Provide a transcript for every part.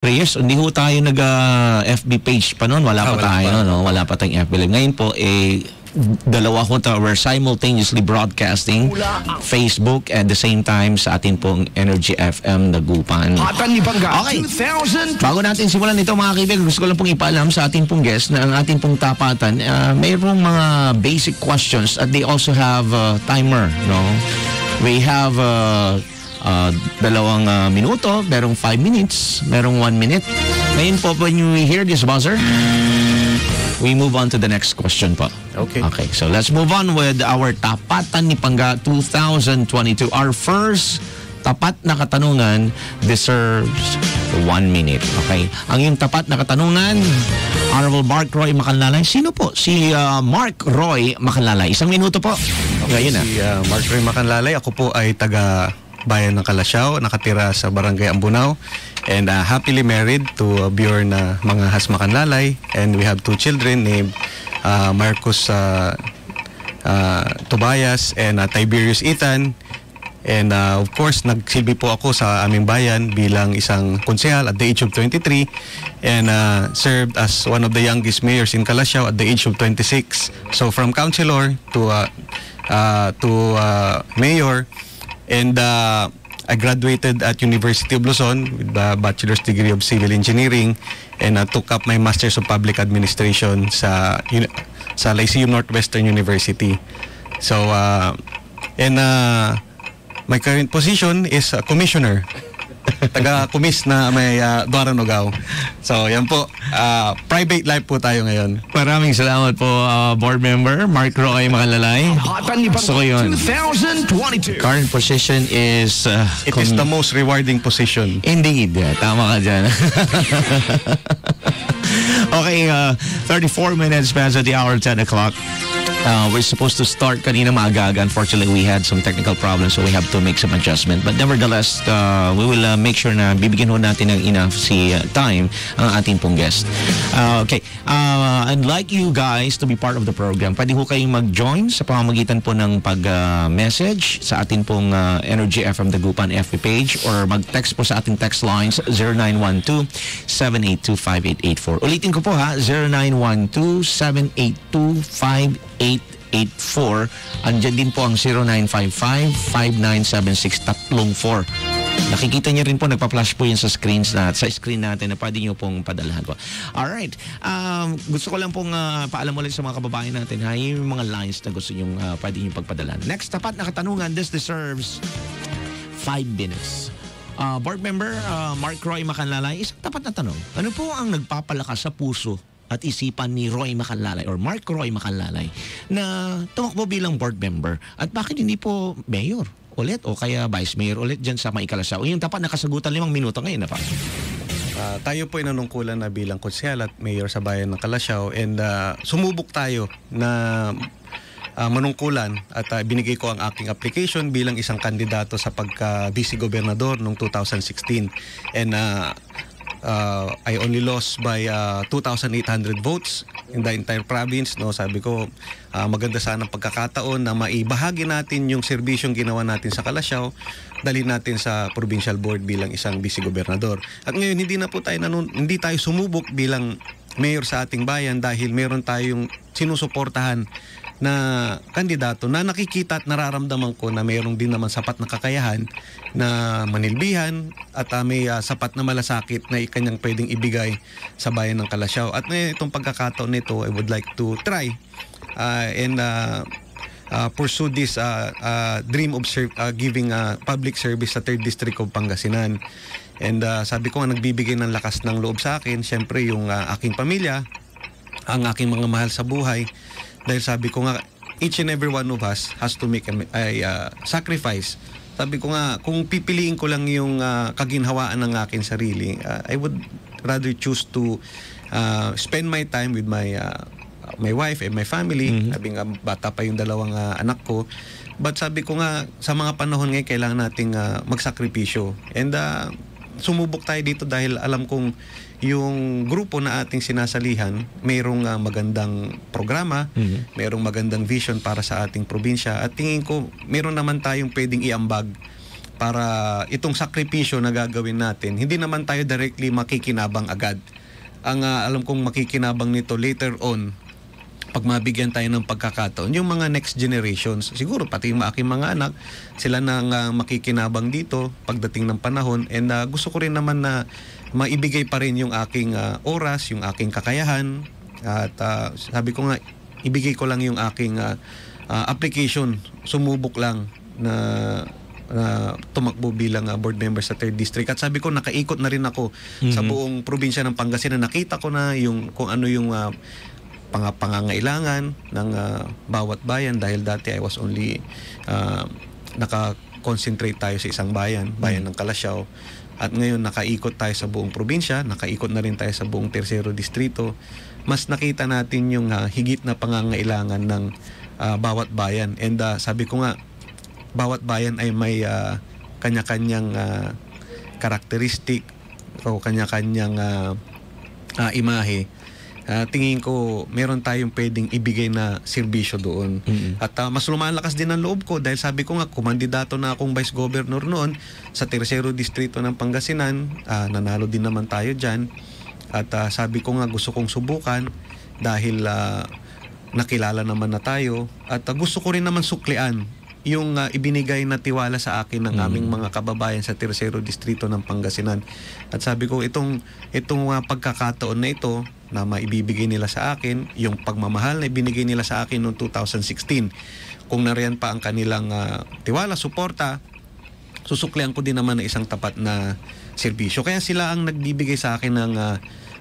Reyes, hindi ho tayo nag-FB page pa noon. Wala pa tayo, no? Wala pa tayong FB Live. Ngayon po, dalawa ho tayo. We're simultaneously broadcasting Facebook at the same time sa atin pong Energy FM Dagupan. Okay. Bago natin simulan ito, mga kaibigan, gusto ko lang pong ipaalam sa ating pong guest na ang ating pong tapatan, mayroong mga basic questions at they also have a timer, no? We have 2 minuto, merong 5 minutes, merong 1 minute. Ngayon po, when you hear this buzzer, we move on to the next question po. Okay, so let's move on with our Tapatan ni Pangga 2022. Our first tapat na katanungan deserves 1 minute. Okay? Ang yung tapat na katanungan, Honorable Mark Roy Macanlalay. Sino po? Si Mark Roy Macanlalay. 1 minuto po. Ngayon na. Si Mark Roy Macanlalay. Ako po ay taga bayan ng Calasiao, nakatira sa Barangay Ambunao, and happily married to Bjorn Manghahas Macanlalay, and we have 2 children named Marcus Tobias and Tiberius Ethan. And of course, nagsilbi po ako sa aming bayan bilang isang konsehal at the age of 23 and served as one of the youngest mayors in Calasiao at the age of 26. So from councilor to mayor. And I graduated at University of Luzon with a bachelor's degree of civil engineering, and took up my master's of public administration sa Lyceum Northwestern University. So my current position is commissioner. Taga-kumis na may Duaran-Ugao. So, yan po. Private life po tayo ngayon. Maraming salamat po, board member Mark Roy Macanlalay. So, yun. 2022. Current position is... It is the most rewarding position. Indeed. Tama ka dyan. Okay, 34 minutes past the hour, 10 o'clock. We're supposed to start kanina maaga. Unfortunately, we had some technical problems, so we have to make some adjustment. But nevertheless, we will make sure na bibigyan ho natin ng enough time ang ating pong guest. Okay, I'd like you guys to be part of the program. Pwede ho kayong mag-join sa pamamagitan po ng pag-message sa ating pong Energy FM Dagupan FB page, or mag-text po sa ating text lines 0912-782-5884. Ulitin ko po ha, 0912-782-5884. Andyan din po ang 0955-5976-34. Nakikita niyo rin po, nagpa-flash po yun sa screen natin na pwede niyo pong padalahan po. Alright, gusto ko lang pong paalam ulit sa mga kababayan natin, ha, yung mga lines na gusto niyo pwede niyo pagpadalahan. Next, tapat na katanungan, this deserves 5 minutes. Board member Mark Roy Macanlalay, isang tapat na tanong. Ano po ang nagpapalakas sa puso at isipan ni Roy Macanlalay or Mark Roy Macanlalay na tumakbo bilang board member, at bakit hindi po mayor ulit o kaya vice mayor ulit dyan sa Calasiao? Yung tapat na kasagutan, 5 minuto ngayon na pa. Tayo po ay nanungkulan na bilang konsehal at mayor sa bayan ng Calasiao, and sumubok tayo na manungkulan at binigay ko ang aking application bilang isang kandidato sa pagka-vice gobernador noong 2016, and I only lost by 2,800 votes in the entire province. No, sabi ko, maganda sana ang pagkakataon na maibahagi natin yung serbisyong ginawa natin sa Calasiao, dalhin natin sa provincial board bilang isang vice-gobernador. At ngayon hindi tayo sumubok bilang mayor sa ating bayan dahil meron tayong sinusuportahan na kandidato na nakikita at nararamdaman ko na mayroong din naman sapat na kakayahan na manilbihan at may sapat na malasakit na kanyang pwedeng ibigay sa bayan ng Calasiao. At itong pagkakataon nito, I would like to try and pursue this dream of giving public service sa 3rd District of Pangasinan. And sabi ko nga, nagbibigay ng lakas ng loob sa akin, syempre yung aking pamilya, ang aking mga mahal sa buhay. Dahil sabi ko nga, each and every one of us has to make a sacrifice. Sabi ko nga, kung pipiliin ko lang yung kaginhawaan ng aking sarili, I would rather choose to spend my time with my wife and my family. Sabi nga, bata pa yung 2 anak ko. But sabi ko nga, sa mga panahon ngayon, kailangan nating magsakripisyo. And sumubok tayo dito dahil alam kong yung grupo na ating sinasalihan, mayroong magandang programa, mayroong magandang vision para sa ating probinsya, at tingin ko mayroon naman tayong pwedeng iambag para itong sakripisyo na gagawin natin, hindi naman tayo directly makikinabang agad. Ang alam kong makikinabang nito later on, pag mabigyan tayo ng pagkakataon, yung mga next generations, siguro pati yung aking mga anak, sila nang makikinabang dito pagdating ng panahon. And gusto ko rin naman na maibigay pa rin yung aking oras, yung aking kakayahan. At sabi ko nga, ibigay ko lang yung aking application. Sumubok lang na tumakbo bilang board member sa 3rd District. At sabi ko, nakaikot na rin ako sa buong probinsya ng Pangasinan. Nakita ko na yung, kung ano yung pangangailangan ng bawat bayan, dahil dati I was only naka-concentrate tayo sa isang bayan ng Calasiao, at ngayon nakaikot tayo sa buong probinsya, nakaikot na rin tayo sa buong 3rd Distrito. Mas nakita natin yung higit na pangangailangan ng bawat bayan, and sabi ko nga, bawat bayan ay may kanya-kanyang karakteristik o kanya-kanyang imahe. Tingin ko meron tayong pwedeng ibigay na serbisyo doon. At mas lumalakas din ang loob ko dahil sabi ko nga, kumandidato na akong vice governor noon sa 3rd Distrito ng Pangasinan. Nanalo din naman tayo dyan. At sabi ko nga, gusto kong subukan dahil nakilala naman na tayo. At gusto ko rin naman suklian yung ibinigay na tiwala sa akin ng aming mga kababayan sa 3rd Distrito ng Pangasinan. At sabi ko, itong pagkakataon na ito na maibibigay nila sa akin, yung pagmamahal na ibinigay nila sa akin noong 2016, kung nariyan pa ang kanilang tiwala, suporta, susuklian ko din naman na isang tapat na serbisyo. Kaya sila ang nagbibigay sa akin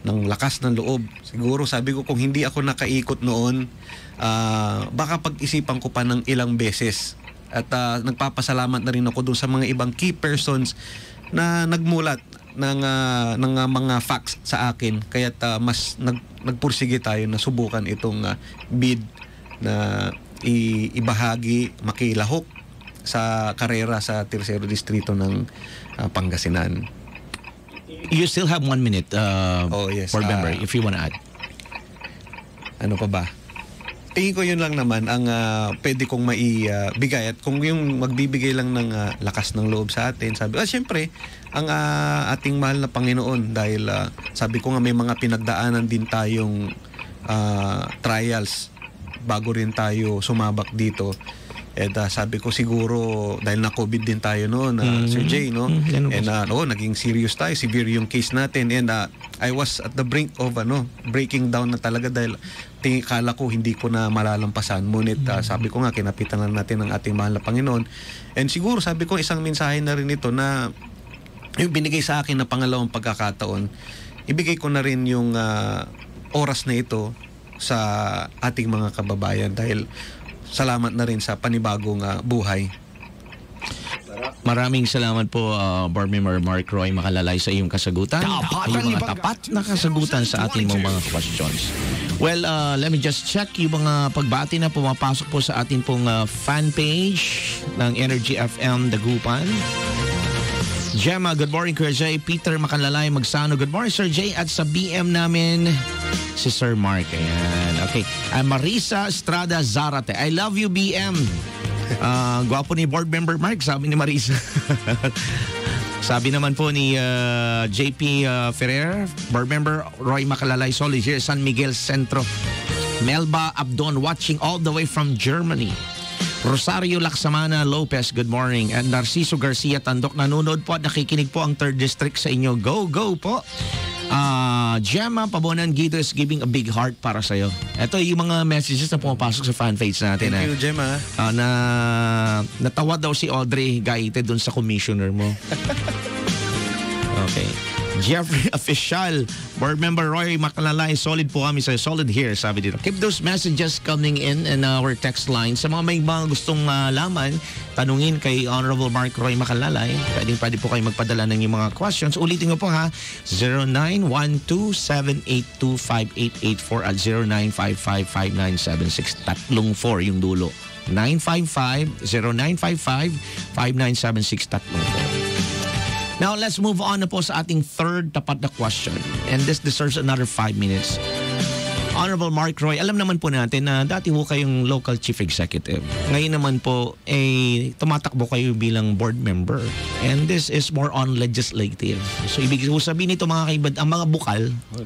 ng lakas ng loob. Siguro sabi ko, kung hindi ako nakaikot noon, baka pag-isipan ko pa ng ilang beses. At nagpapasalamat na rin ako doon sa mga ibang key persons na nagmulat ng mga facts sa akin. Kaya mas nagpursige tayo na subukan itong bid na ibahagi, makilahok sa karera sa 3rd Distrito ng Pangasinan. You still have 1 minute, yes, board member, if you want to add. Ano pa ba? Tingin ko yun lang naman ang pwede kong maibigay. At kung yung magbibigay lang ng lakas ng loob sa atin, sabi, siyempre, ang ating mahal na Panginoon, dahil sabi ko nga may mga pinagdaanan din tayong trials bago rin tayo sumabak dito. And sabi ko siguro dahil na COVID din tayo noon, Sir Jay, no? And naging serious tayo, severe yung case natin. And I was at the brink of breaking down na talaga dahil kala ko hindi ko na malalampasan. Ngunit sabi ko nga, kinapitan lang natin ang ating mahal na Panginoon. And siguro sabi ko isang mensahe na rin ito na yung binigay sa akin na pangalawang pagkakataon, ibigay ko na rin yung oras na ito sa ating mga kababayan dahil salamat na rin sa panibagong buhay. Maraming salamat po, Board Member Mark Roy Makalalay, sa iyong kasagutan. Yung mga tapat na kasagutan sa ating mga questions. Well, let me just check yung mga pagbati na pumapasok po sa ating pong fan page ng Energy FM Dagupan. Gemma, good morning, Kuya Jay. Peter Makalalay Magsano, good morning, Sir Jay. At sa BM namin, si Sir Mark. Ayan. Okay. Marisa Estrada Zarate. I love you, BM. Gwapo ni Board Member Mark, sabi ni Marisa. Sabi naman po ni JP Ferrer, Board Member Roy Makalalay, solid here, San Miguel Centro. Melba Abdon, watching all the way from Germany. Rosario Laksamana Lopez, good morning. And Narciso Garcia Tandok, nanonood po at nakikinig po ang 3rd District sa inyo. Go, go po! Gemma Pabonan Guido is giving a big heart para sa'yo. Ito yung mga messages na pumapasok sa fan page natin. Thank you, Gemma. Natawa daw si Audrey Gaite dun sa commissioner mo. Okay. Jeffrey Official, Board Member Roy Makalalay, solid po kami sa solid here, sabi dito. Keep those messages coming in our text line. Sa mga may mga gustong laman, tanungin kay Honorable Mark Roy Makalalay. Pwede po kayo magpadala ng yung mga questions. Ulitin ko po ha, 0912-782-5884 at 0955-5976. 34 yung dulo. 0955-5976 34. Now, let's move on na po sa ating third tapat na question. And this deserves another 5 minutes. Honorable Mark Roy, alam naman po natin na dati po kayong local chief executive. Ngayon naman po, tumatakbo kayo bilang board member. And this is more on legislative. So, ibig sabihin nito mga kaibigan, ang mga bukal,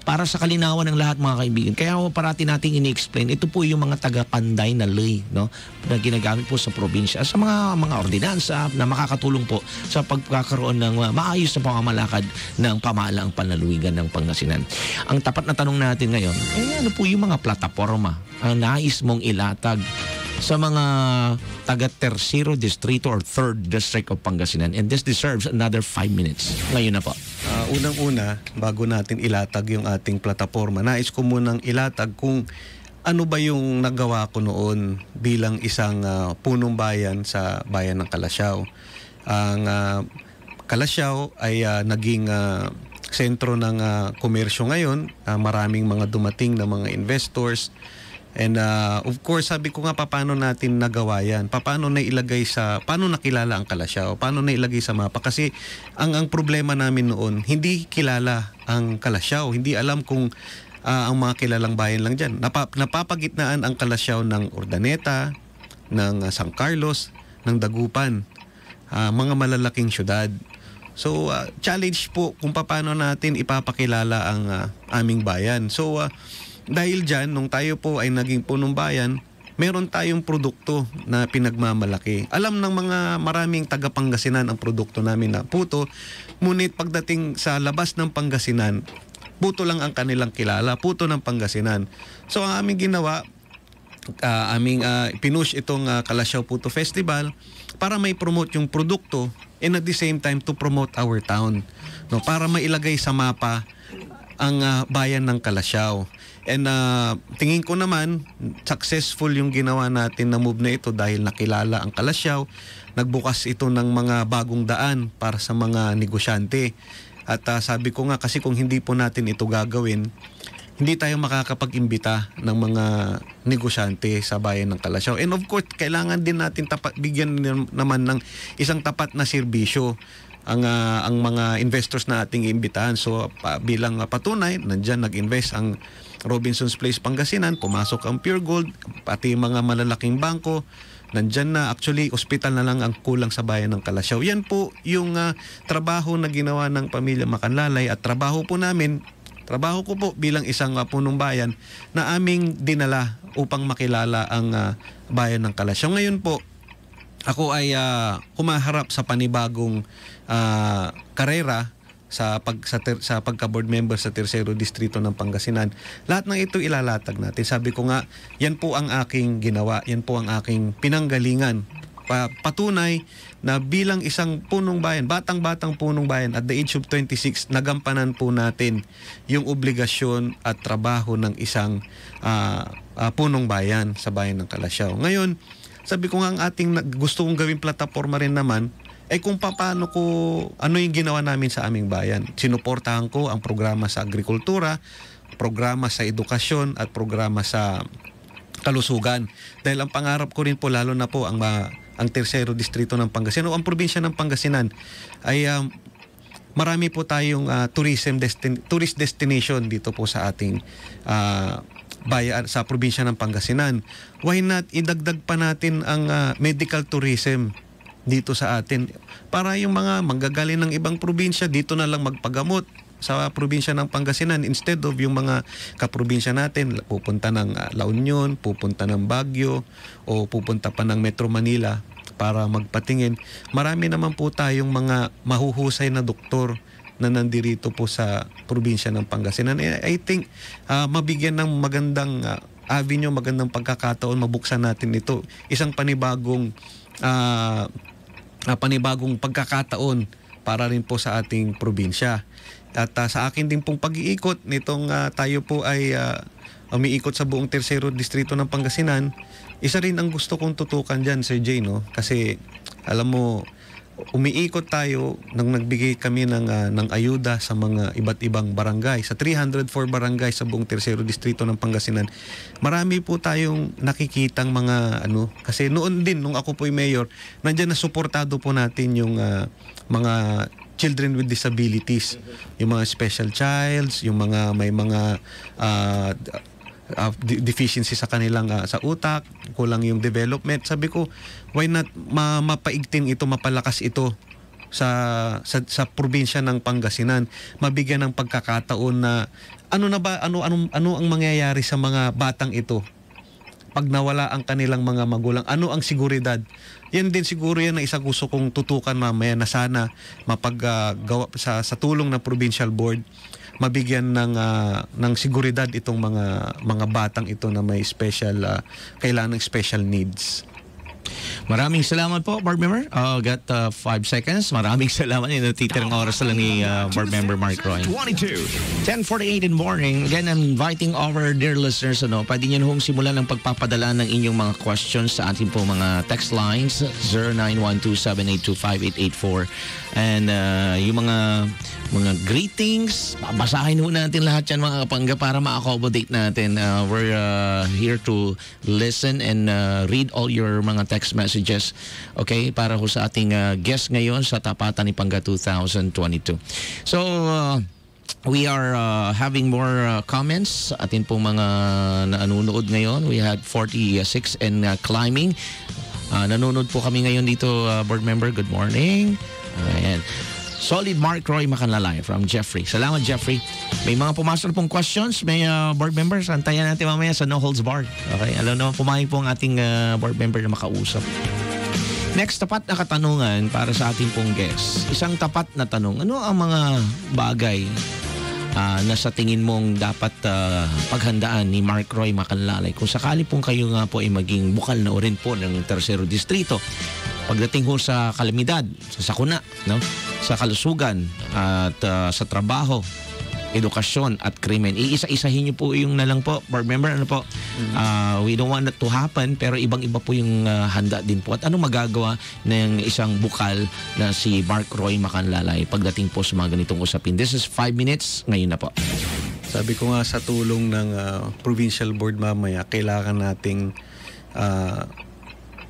para sa kalinawan ng lahat mga kaibigan. Kaya parati nating ini-explain, ito po yung mga taga-panday na lay, no? Na ginagamit po sa probinsya, sa mga ordinansa na makakatulong po sa pagkakaroon ng maayos na pamamalakad ng pamahalaang panlalawigan ng Pangasinan. Ang tapat na tanong natin ngayon, ano po yung mga plataforma ang nais mong ilatag sa mga taga-tercero distrito or 3rd district of Pangasinan, and this deserves another 5 minutes. Ngayon na po. Unang-una, bago natin ilatag yung ating plataforma, nais ko munang ilatag kung ano ba yung nagawa ko noon bilang isang punong bayan sa bayan ng Calasiao. Ang Calasiao ay naging sentro ng komersyo ngayon. Maraming mga dumating na mga investors. And of course, sabi ko nga paano natin nagawa yan? Paano nakilala ang Calasiao? Paano nailagay sa mapa? Kasi ang problema namin noon, hindi kilala ang Calasiao. Hindi alam kung ang mga kilalang bayan lang dyan. Napapagitnaan ang Calasiao ng Urdaneta, ng San Carlos, ng Dagupan. Mga malalaking syudad. So, challenge po kung paano natin ipapakilala ang aming bayan. So, dahil dyan, nung tayo po ay naging punong bayan, meron tayong produkto na pinagmamalaki. Alam ng mga maraming taga-Pangasinan ang produkto namin na puto, ngunit pagdating sa labas ng Pangasinan, puto lang ang kanilang kilala, puto ng Pangasinan. So, ang aming ginawa, pinush itong Calasiao Puto Festival para may promote yung produkto and at the same time to promote our town, no, para mailagay sa mapa ang bayan ng Calasiao. And tingin ko naman successful yung ginawa natin na move na ito dahil nakilala ang Calasiao. Nagbukas ito ng mga bagong daan para sa mga negosyante. At sabi ko nga, kasi kung hindi po natin ito gagawin, hindi tayo makakapag-imbita ng mga negosyante sa bayan ng Calasiao. And of course, kailangan din natin bigyan naman ng isang tapat na serbisyo ang mga investors na ating iimbitahan. So bilang patunay, nandyan nag-invest ang Robinson's Place Pangasinan, pumasok ang Pure Gold, pati mga malalaking bangko, nandyan na. Actually, ospital na lang ang kulang sa bayan ng Calasiao. Yan po yung trabaho na ginawa ng pamilya Macanlalay at trabaho ko po bilang isang punong bayan na aming dinala upang makilala ang bayan ng Calasiao. Ngayon po, ako ay humaharap sa panibagong karera sa pagka-board member sa Tercero Distrito ng Pangasinan. Lahat ng ito ilalatag natin. Sabi ko nga, yan po ang aking ginawa, yan po ang aking pinanggalingan. Patunay na bilang isang punong bayan, batang-batang punong bayan, at the age of 26, nagampanan po natin yung obligasyon at trabaho ng isang punong bayan sa bayan ng Calasiao. Ngayon, sabi ko nga ang ating gusto kong gawing plataforma rin naman, ay kung ano yung ginawa namin sa aming bayan. Sinuportahan ko ang programa sa agrikultura, programa sa edukasyon, at programa sa kalusugan. Dahil ang pangarap ko rin po, lalo na po ang Tercero Distrito ng Pangasinan o ang probinsya ng Pangasinan, ay marami po tayong tourist destination dito po sa ating bayan, sa probinsya ng Pangasinan. Why not idagdag pa natin ang medical tourism dito sa atin para yung mga manggagaling ng ibang probinsya dito na lang magpagamot sa probinsya ng Pangasinan instead of yung mga kaprobinsya natin pupunta ng La Union, pupunta ng Baguio o pupunta pa ng Metro Manila para magpatingin. Marami naman po tayong mga mahuhusay na doktor na nandirito po sa probinsya ng Pangasinan. I think mabigyan ng magandang avenue, magandang pagkakataon, mabuksan natin ito. Isang panibagong pagkakataon para rin po sa ating probinsya. At sa akin din pong pag-iikot nitong tayo po ay umiikot sa buong Tercero Distrito ng Pangasinan, isa rin ang gusto kong tutukan dyan, Sir Jay, no? Kasi alam mo, umiikot tayo nang nagbigay kami ng ayuda sa mga iba't ibang barangay. Sa 304 barangay sa buong Tercero Distrito ng Pangasinan, marami po tayong nakikitang mga kasi noon din, nung ako po'y mayor, nandiyan na suportado po natin yung mga children with disabilities, yung mga special childs, yung mga may mga deficiency sa kanilang sa utak, kulang yung development. Sabi ko, why not mapaigting ito, mapalakas ito sa probinsya ng Pangasinan, mabigyan ng pagkakataon na ano ang mangyayari sa mga batang ito pag nawala ang kanilang mga magulang, ano ang seguridad. Yan din siguro yan na isa gusto kong tutukan mamaya na sana mapaggawa sa tulong ng provincial board, mabigyan ng seguridad itong mga batang ito na may special kailangan ng special needs. Maraming salamat po, Board Member. Got 5 seconds. Maraming salamat. Yung natitirang oras lang ni Board Member Mark Roy. 10:48 in the morning. Again, I'm inviting our dear listeners. Pwede nyo hong simulan ng pagpapadala ng inyong mga questions sa ating po mga text lines 0912-782-5884. And yung mga greetings, babasahin ho natin lahat yan mga kapangga para ma-accommodate natin. We're here to listen and read all your mga text messages, okay, para ho sa ating guest ngayon sa Tapatan ni Pangga 2022. So, we are having more comments. Atin pong mga nanonood ngayon. We had 46 and climbing. Nanonood po kami ngayon dito, Board Member. Good morning. Ayan. Solid Mark Roy Macanlalay from Jeffrey. Salamat, Jeffrey. May mga pumasok na pong questions. May board members. Antayan natin mamaya sa No Holds Barred. Okay? Alam naman, pumayag po ang ating board member na makausap. Next, tapat na katanungan para sa ating pong guest. Isang tapat na tanong. Ano ang mga bagay na sa tingin mong dapat paghandaan ni Mark Roy Macanlalay kung sakali pong kayo nga po ay maging bukal na rin po ng Tercero Distrito pagdating ho sa kalamidad, sa sakuna, no? Sa kalusugan at sa trabaho, edukasyon at krimen. Iisa-isahin niyo po yung nalang po, board member, ano po? We don't want that to happen, pero ibang-iba po yung handa din po. At ano magagawa ng isang bukal na si Mark Roy Macanlalay pagdating po sa mga ganitong usapin? This is 5 minutes, ngayon na po. Sabi ko nga sa tulong ng provincial board mamaya, kailangan nating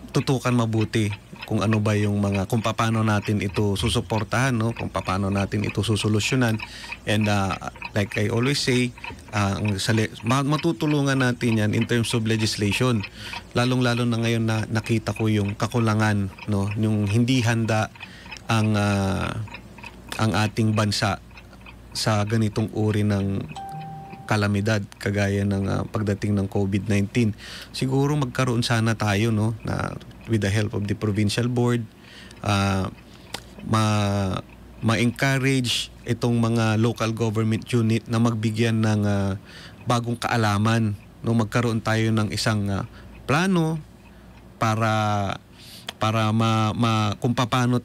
tutukan mabuti kung ano ba yung kung paano natin ito susuportahan, no? Kung paano natin ito susolusyonan. And like I always say, matutulungan natin yan in terms of legislation. Lalong-lalo na ngayon na nakita ko yung kakulangan, no? Yung hindi handa ang ating bansa sa ganitong uri ng kalamidad kagaya ng pagdating ng COVID-19. Siguro magkaroon sana tayo, no, na with the help of the provincial board, ma-encourage itong mga local government unit na magbigyan ng bagong kaalaman, no, magkaroon tayo ng isang plano para kung paano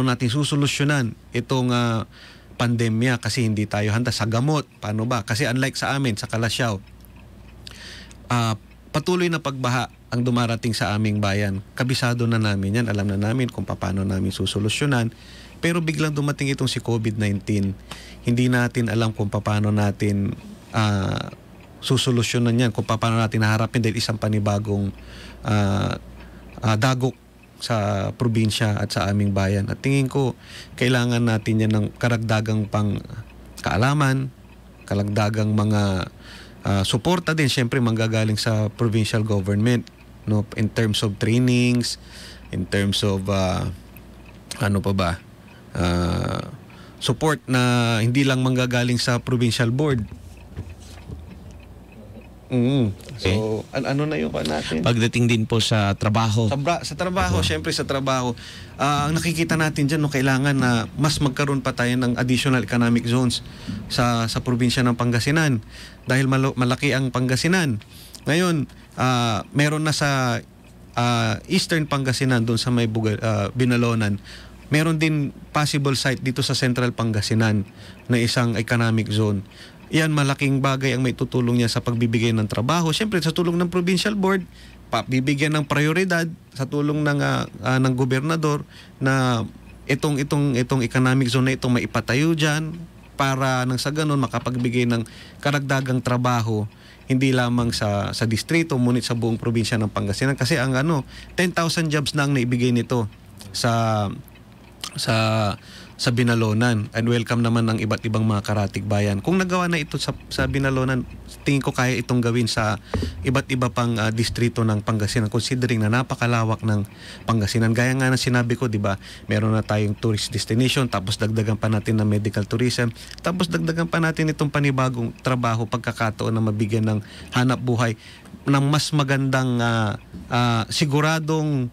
natin susolusyonan itong pandemya, kasi hindi tayo handa sa gamot. Paano ba? Kasi unlike sa amin, sa Kalasyaw, patuloy na pagbaha ang dumarating sa aming bayan. Kabisado na namin yan. Alam na namin kung paano namin susolusyonan. Pero biglang dumating itong si COVID-19. Hindi natin alam kung paano natin susolusyonan yan. Kung paano natin haharapin dahil isang panibagong dagok sa probinsya at sa aming bayan. At tingin ko, kailangan natin yan ng karagdagang pang kaalaman, karagdagang mga suporta din, syempre manggagaling sa provincial government, no, in terms of trainings, in terms of support na hindi lang manggagaling sa provincial board. Okay. So, ano na yung pa natin? Pagdating din po sa trabaho. Sa trabaho, syempre sa trabaho. Ang nakikita natin dyan, no, kailangan na mas magkaroon pa tayo ng additional economic zones sa probinsya ng Pangasinan. Dahil malaki ang Pangasinan. Ngayon, meron na sa Eastern Pangasinan, doon sa may Binalonan. Meron din possible site dito sa Central Pangasinan na isang economic zone. Yan, malaking bagay ang may tutulong niya sa pagbibigay ng trabaho. Siyempre, sa tulong ng provincial board, bibigyan ng prioridad sa tulong ng gobernador na itong economic zone na itong maipatayo dyan para nang sa ganun makapagbigay ng karagdagang trabaho hindi lamang sa distrito, ngunit sa buong probinsya ng Pangasinan. Kasi ang 10,000 jobs na ang naibigay nito sa sa Binalonan, and welcome naman ng iba't ibang mga karatig bayan. Kung nagawa na ito sa Binalonan, tingin ko kaya itong gawin sa iba't iba pang distrito ng Pangasinan, considering na napakalawak ng Pangasinan. Gaya nga na sinabi ko, di ba, meron na tayong tourist destination, tapos dagdagan pa natin ng medical tourism, tapos dagdagan pa natin itong panibagong trabaho, pagkakataon na mabigyan ng hanap buhay ng mas magandang siguradong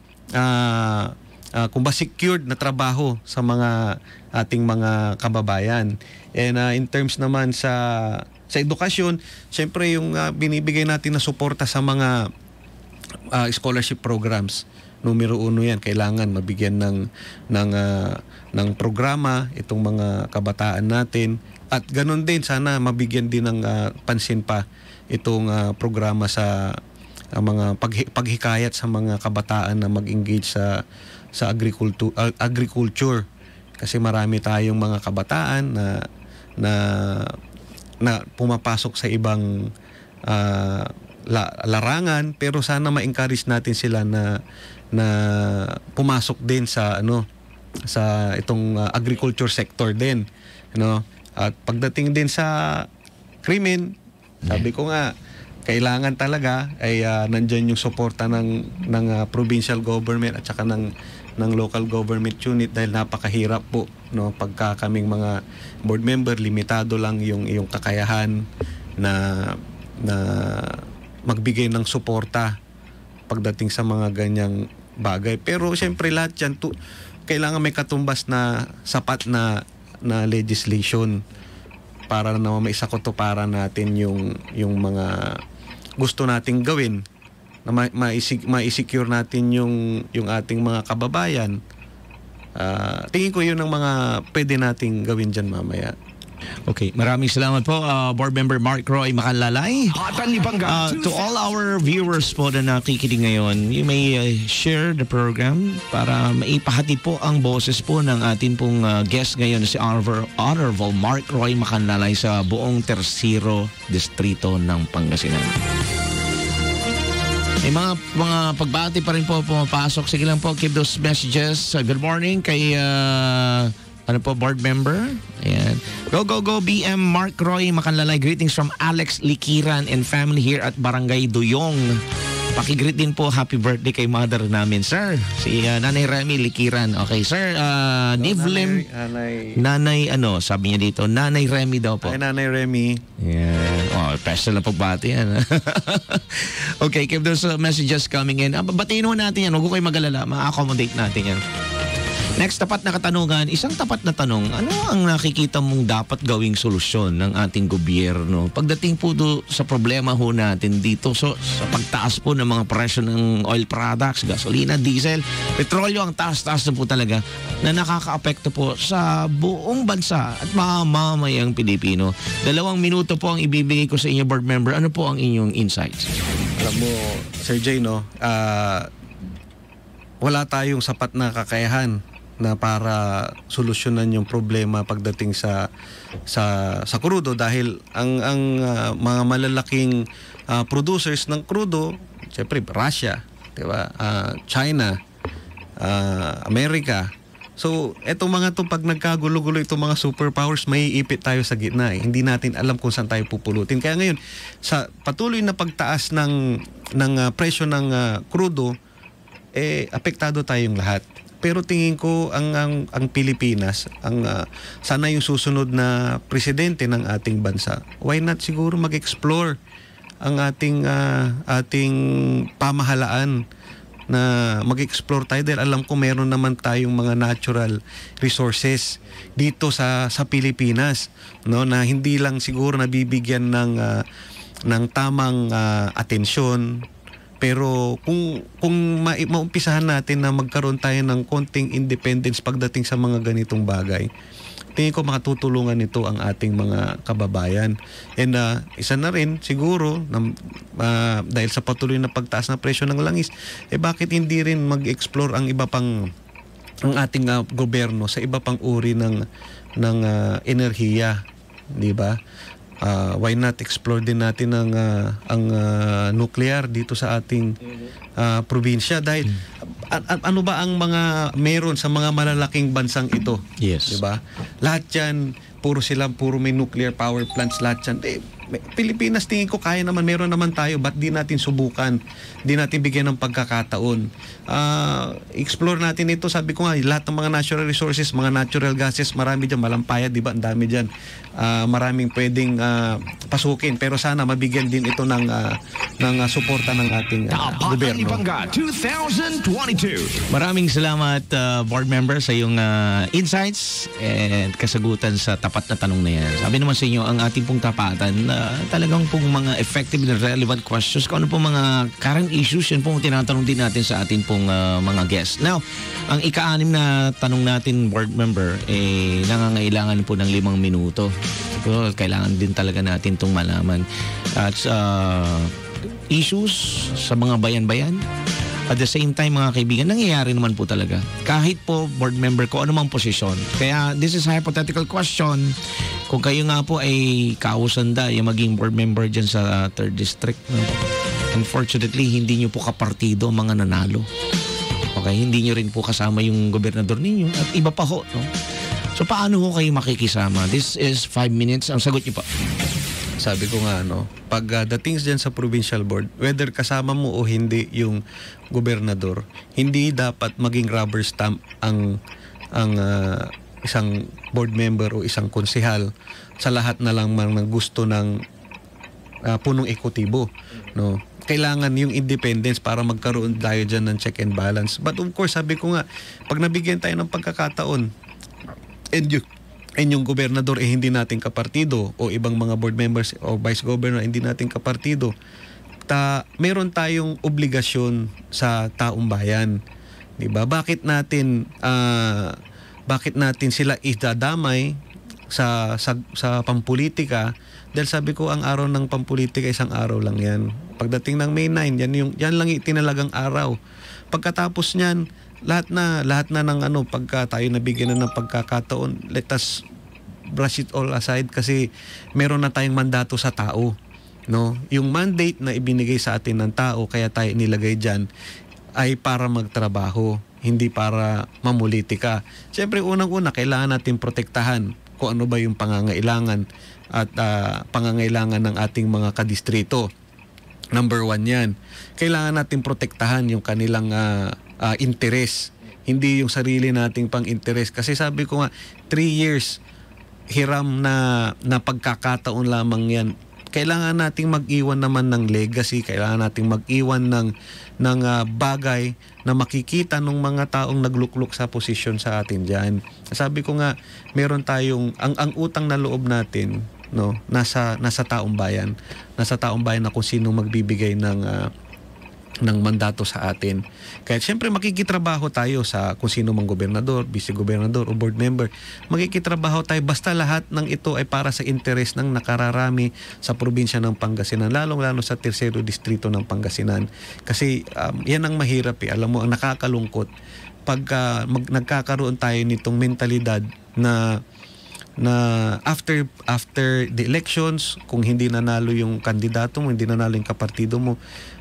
kung ba secured na trabaho sa mga ating mga kababayan. And in terms naman sa edukasyon, syempre yung binibigay natin na suporta sa mga scholarship programs. Numero 1 yan, kailangan mabigyan ng programa itong mga kabataan natin, at ganun din sana mabigyan din ng pansin pa itong programa sa mga paghikayat sa mga kabataan na mag-engage sa agriculture, kasi marami tayong mga kabataan na pumapasok sa ibang larangan, pero sana ma-encourage natin sila na pumasok din sa itong agriculture sector din, at pagdating din sa krimen, sabi ko nga, kailangan talaga ay nandyan yung suporta ng provincial government at saka ng local government unit, dahil napakahirap po, pagka kaming mga board member, limitado lang yung kakayahan na magbigay ng suporta pagdating sa mga ganyang bagay. Pero siyempre lahat yan kailangan may katumbas na sapat na legislation para naman maisakotuparan natin yung mga gusto nating gawin, na ma-secure natin yung ating mga kababayan. Tingin ko yun ang mga pwede nating gawin dyan mamaya. Okay, maraming salamat po, Board Member Mark Roy Macanlalay. To all our viewers po na nakikinig ngayon, you may share the program para maipahati po ang boses po ng atin pong guest ngayon, si Honorable Mark Roy Macanlalay sa buong Tercero Distrito ng Pangasinan. May mga pagbati pa rin po pumapasok. Sige lang po, keep those messages. Good morning kay board member. Ayan. Go BM Mark Roy Macanlalay. Greetings from Alex Likiran and family here at Barangay Duyong. Pakigreet din po, happy birthday kay mother namin, sir. Si Nanay Remy Likiran. Okay, sir. Nivlim. Nanay, sabi niya dito, Nanay Remy daw po. Ay, Nanay Remy. Yeah. Oh, special na pagbati yan. Okay, keep those messages coming in. Batiin mo natin yan. Huwag ko kayo mag-alala. Ma-accommodate natin yan. Next, tapat na katanungan. Isang tapat na tanong, ano ang nakikita mong dapat gawing solusyon ng ating gobyerno pagdating po sa problema ho natin dito sa pagtaas po ng mga presyo ng oil products, gasolina, diesel, petrolyo, ang taas-taas na po talaga, na nakaka-apekto po sa buong bansa at mamamayang Pilipino. 2 minuto po ang ibibigay ko sa inyo, board member. Ano po ang inyong insights? Alam mo, Sir Jay, wala tayong sapat na kakayahan na para solusyonan yung problema pagdating sa krudo, dahil ang mga malalaking producers ng krudo, siyempre Russia, 'di ba? China, Amerika. So, etong mga to, pag nagkagulo-gulo itong mga superpowers, may ipit tayo sa gitna. Hindi natin alam kung saan tayo pupulutin. Kaya ngayon, sa patuloy na pagtaas ng presyo ng krudo, apektado tayong lahat. Pero tingin ko ang Pilipinas, sana yung susunod na presidente ng ating bansa, why not siguro mag-explore ang ating pamahalaan, na mag-explore tayo, dahil alam ko meron naman tayong mga natural resources dito sa Pilipinas, na hindi lang siguro nabibigyan ng tamang atensyon. Pero kung maumpisahan natin na magkaroon tayo ng konting independence pagdating sa mga ganitong bagay, tingin ko makatutulungan nito ang ating mga kababayan. And isa na rin siguro, dahil sa patuloy na pagtaas ng presyo ng langis, bakit hindi rin mag-explore ang ating gobyerno sa iba pang uri ng enerhiya, di ba? Why not explore din natin ang nuclear dito sa ating probinsya, dahil ano ba ang mga meron sa mga malalaking bansang ito? Yes. 'Di ba? Lahat 'yan puro may nuclear power plants lahat 'yan. Pilipinas tingin ko kaya naman, meron naman tayo, ba't di natin subukan, di natin bigyan ng pagkakataon, explore natin ito. Sabi ko nga, lahat ng mga natural resources, mga natural gases, marami dyan, malampaya, di ba, ang dami dyan, maraming pwedeng pasukin, pero sana mabigyan din ito ng suporta ng ating gobyerno. 2022. Maraming salamat, board member, sa iyong insights and kasagutan sa tapat na tanong na yan. Sabi naman sa inyo, ang ating pong tapatan, talagang pong mga effective and relevant questions, kung ano pong mga current issues, yan pong tinatanong din natin sa ating pong mga guests. Now, ang ika-6 na tanong natin, board member, nangangailangan po ng 5 minuto. Siguro, kailangan din talaga natin itong malaman. At issues sa mga bayan-bayan, at the same time, mga kaibigan, nangyayari naman po talaga. Kahit po, board member ko, anumang posisyon. Kaya, this is a hypothetical question. Kung kayo nga po ay kausanda, yung maging board member dyan sa 3rd District, no? Unfortunately, hindi nyo po kapartido ang mga nanalo. Okay? Hindi nyo rin po kasama yung gobernador ninyo. At iba pa ho, no? So, paano ho kayo makikisama? This is 5 minutes. Ang sagot nyo pa. Sabi ko nga, pag dating dyan sa provincial board, whether kasama mo o hindi yung gobernador, hindi dapat maging rubber stamp ang isang board member o isang konsehal sa lahat na lang ng gusto ng punong ekotibo. No? Kailangan yung independence para magkaroon tayo dyan ng check and balance. But of course, sabi ko nga, pag nabigyan tayo ng pagkakataon, and yung gobernador hindi natin kapartido, o ibang mga board members o vice governor hindi natin kapartido, meron tayong obligasyon sa taong bayan. 'Di ba? Bakit natin sila idadamay sa pampolitika? Dahil sabi ko, ang araw ng pampolitika isang araw lang 'yan. Pagdating ng May 9, yan lang itinalagang araw. Pagkatapos niyan, lahat na ng pagka tayo nabigyan na ng pagkakataon, let us brush it all aside kasi meron na tayong mandato sa tao, no? Yung mandate na ibinigay sa atin ng tao, kaya tayo nilagay diyan, ay para magtrabaho, hindi para mamulitika. Siyempre, unang-una, kailangan natin protektahan kung ano ba yung pangangailangan at pangangailangan ng ating mga kadistrito. Number 1 yan. Kailangan natin protektahan yung kanilang interes, hindi yung sarili nating pang-interes. Kasi sabi ko nga, 3 years hiram na pagkakataon lamang yan. Kailangan nating mag-iwan naman ng legacy, kailangan nating mag-iwan ng bagay na makikita ng mga taong naglukluk sa posisyon sa atin diyan. Sabi ko nga, meron tayong ang utang na loob natin, no, nasa taong bayan. Nasa taong bayan na kung sino magbibigay ng mandato sa atin. Kaya siyempre makikitrabaho tayo sa kung sino mang gobernador, vice-gobernador o board member. Makikitrabaho tayo basta lahat ng ito ay para sa interes ng nakararami sa probinsya ng Pangasinan, lalong-lalo sa tercero distrito ng Pangasinan. Kasi yan ang mahirap eh. Alam mo, ang nakakalungkot pag nagkakaroon tayo nitong mentalidad na after the elections, kung hindi nanalo yung kandidato mo, hindi nanalo yung kapartido mo,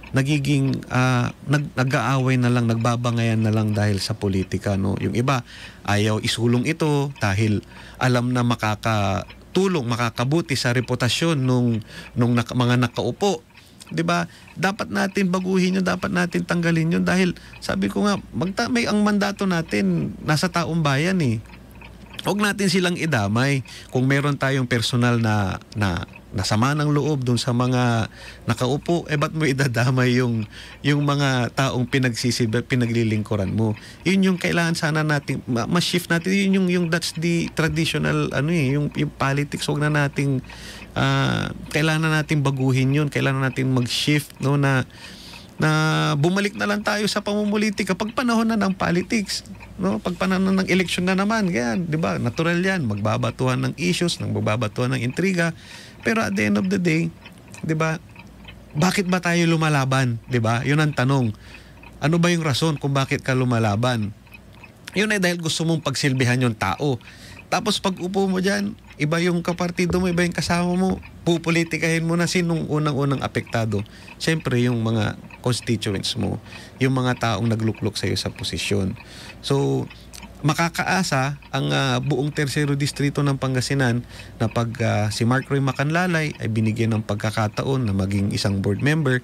nagiging nag-aaway na lang, nagbabangayan na lang dahil sa politika, no? Yung iba ayaw isulong ito dahil alam na makakatulong, makakabuti sa reputasyon nung mga nakaupo. 'Di ba? Dapat natin baguhin 'yun, dapat natin tanggalin 'yun dahil sabi ko nga, may ang mandato natin nasa taong bayan eh. Huwag natin silang idamay. Kung meron tayong personal na nasama ng loob dun sa mga nakaupo, ba't mo idadamay yung mga taong pinaglilingkuran mo? Yun yung kailangan sana natin ma-shift natin. Yun yung that's the traditional yung politics. Huwag na nating kailangan natin baguhin yun. Kailangan natin mag-shift, no, na bumalik na lang tayo sa pamumulitika pag panahon na ng politics, no? Pag panahon ng eleksyon na naman, ganyan, 'di ba? Natural 'yan, magbabatuhan ng issues, magbabatuhan ng intriga. Pero at the end of the day, 'di ba? Bakit ba tayo lumalaban, 'di ba? 'Yun ang tanong. Ano ba yung rason kung bakit ka lumalaban? 'Yun ay dahil gusto mong pagsilbihan yung tao. Tapos pag upo mo diyan, iba yung kapartido mo, iba yung kasama mo, pupolitikahin mo na sinong unang-unang apektado. Siyempre yung mga constituents mo, yung mga taong nagluklok sa iyo sa posisyon. So, makakaasa ang buong tersero distrito ng Pangasinan na pag si Mark Roy Macanlalay ay binigyan ng pagkakataon na maging isang board member,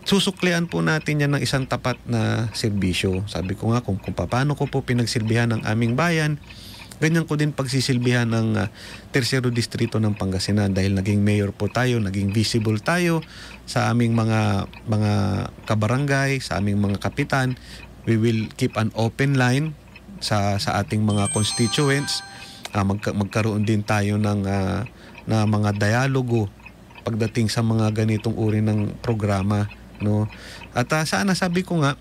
susuklian po natin yan ng isang tapat na serbisyo. Sabi ko nga kung paano ko po pinagsilbihan ng aming bayan, ganyan ko din pagsisilbihan ng tersero distrito ng Pangasinan dahil naging mayor po tayo, naging visible tayo sa aming mga kabarangay, sa aming mga kapitan. We will keep an open line sa ating mga constituents. Magkaroon din tayo ng na mga dialogo pagdating sa mga ganitong uri ng programa, no? At sana, sabi ko nga,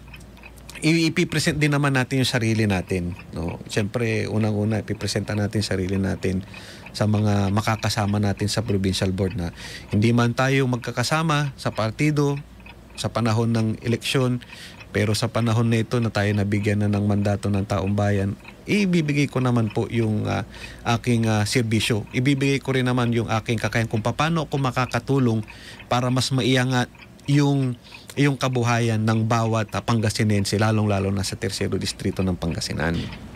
ipipresent din naman natin yung sarili natin, no? Siyempre, unang-una ipipresenta natin sarili natin sa mga makakasama natin sa provincial board na hindi man tayo magkakasama sa partido sa panahon ng eleksyon, pero sa panahon na ito na tayo nabigyan na ng mandato ng taong bayan, ibibigay ko naman po yung aking serbisyo. Ibibigay ko rin naman yung aking kakayahan kung paano ako makakatulong para mas maiangat yung kabuhayan ng bawat Pangasinense, lalong-lalo na sa tersero distrito ng Pangasinan.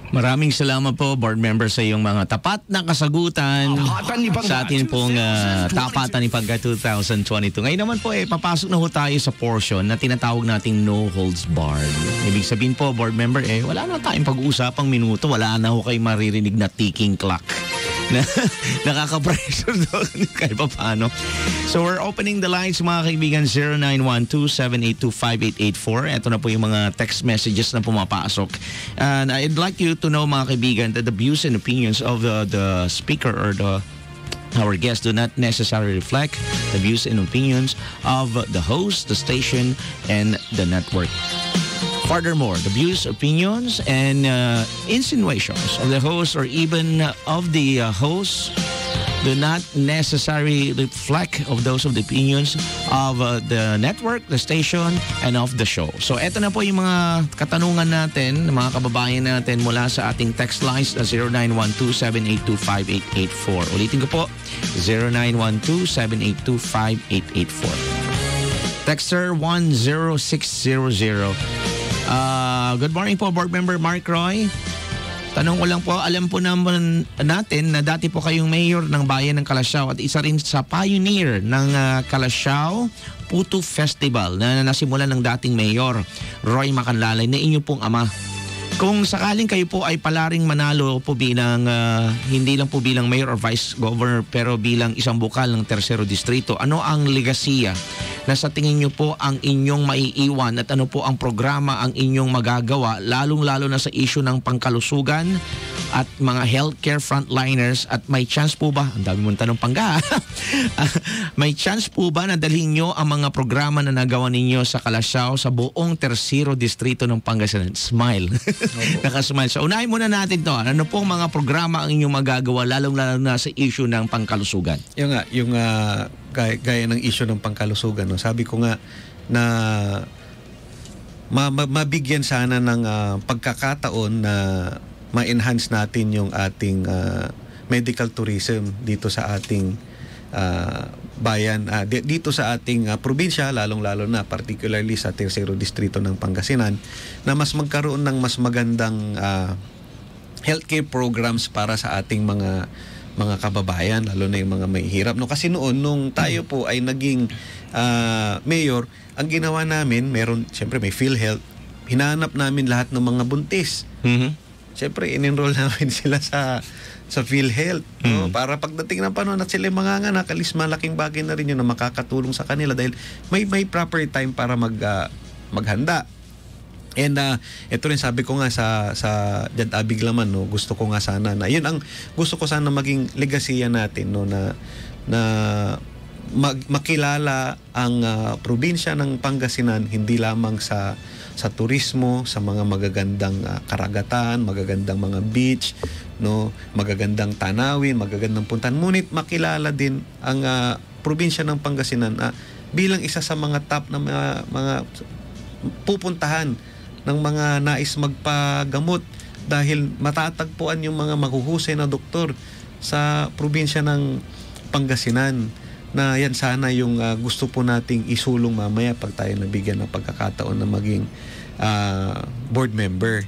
Maraming salamat po, board member, sa iyong mga tapat na kasagutan sa atin pong Tapatan ni Pagka 2022. Ngayon naman po, papasok na ho tayo sa portion na tinatawag nating no holds barred. Ibig sabihin po, board member, wala na tayong pag-uusapang minuto, wala na ho kayo maririnig na ticking clock na nakaka-pressure doon kahit pa paano. So we're opening the lines, mga kaibigan, 0912-782-5884. Ito na po yung mga text messages na pumapasok. And I'd like you to know, mga kaibigan, that the views and opinions of the speaker or our guests do not necessarily reflect the views and opinions of the host, the station, and the network. Furthermore, the views, opinions, and insinuations of the host or even of the host do not necessarily reflect of those of the opinions of the network, the station, and of the show. So, eto na po yung mga katanungan natin, mga kababayan natin mula sa ating text lines na 0912-782-5884. Ulitin ko po, 0912-782-5884. Texter 10600. Good morning po, board member Mark Roy. Tanong ko lang po, alam po naman natin na dati po kayong mayor ng bayan ng Calasiao at isa rin sa pioneer ng Calasiao Puto Festival na nasimulan ng dating mayor Roy Macanlalay na inyo pong ama. Kung sakaling kayo po ay palaring manalo po bilang, hindi lang po bilang mayor or vice governor, pero bilang isang bukal ng tersero distrito, ano ang legasiya na sa tingin nyo po ang inyong maiiwan at ano po ang programa ang inyong magagawa, lalong-lalo na sa issue ng pangkalusugan at mga healthcare frontliners? At may chance po ba, ang dami mong tanong pangga, may chance po ba na dalhin nyo ang mga programa na nagawa ninyo sa Calasiao sa buong tersero distrito ng Pangasinan? Smile. Nakasmile. So unahin muna natin to. Ano pong mga programa ang inyong magagawa, lalong-lalo na sa issue ng pangkalusugan? Yung gaya ng issue ng pangkalusugan, no? Sabi ko nga na mabigyan sana ng pagkakataon na ma-enhance natin yung ating medical tourism dito sa ating bayan, dito sa ating probinsya, lalong-lalo na particularly sa tersero distrito ng Pangasinan, na mas magkaroon ng mas magandang healthcare programs para sa ating mga kababayan, lalo na yung mga mahihirap. No, kasi noon, nung tayo po ay naging mayor, ang ginawa namin, siyempre may PhilHealth, hinahanap namin lahat ng mga buntis. Siyempre, in-enroll namin sila sa PhilHealth, no? Para pagdating ng panahon at sila manganganak, alis malaking bagay na rin yun na makakatulong sa kanila dahil may proper time para maghanda. And ito rin sabi ko nga sa Jad Abig Laman, no, gusto ko nga sana na yun ang gusto ko sana maging legasiya natin, no, na makilala ang probinsya ng Pangasinan hindi lamang sa turismo, sa mga magagandang karagatan, magagandang mga beach, no, magagandang tanawin, magagandang puntahan, ngunit makilala din ang probinsya ng Pangasinan bilang isa sa mga top na mga pupuntahan ng mga nais magpagamot dahil matatagpuan yung mga mahuhusay na doktor sa probinsya ng Pangasinan. na yan sana yung gusto po nating isulong mamaya pag tayo nabigyan ng pagkakataon na maging board member.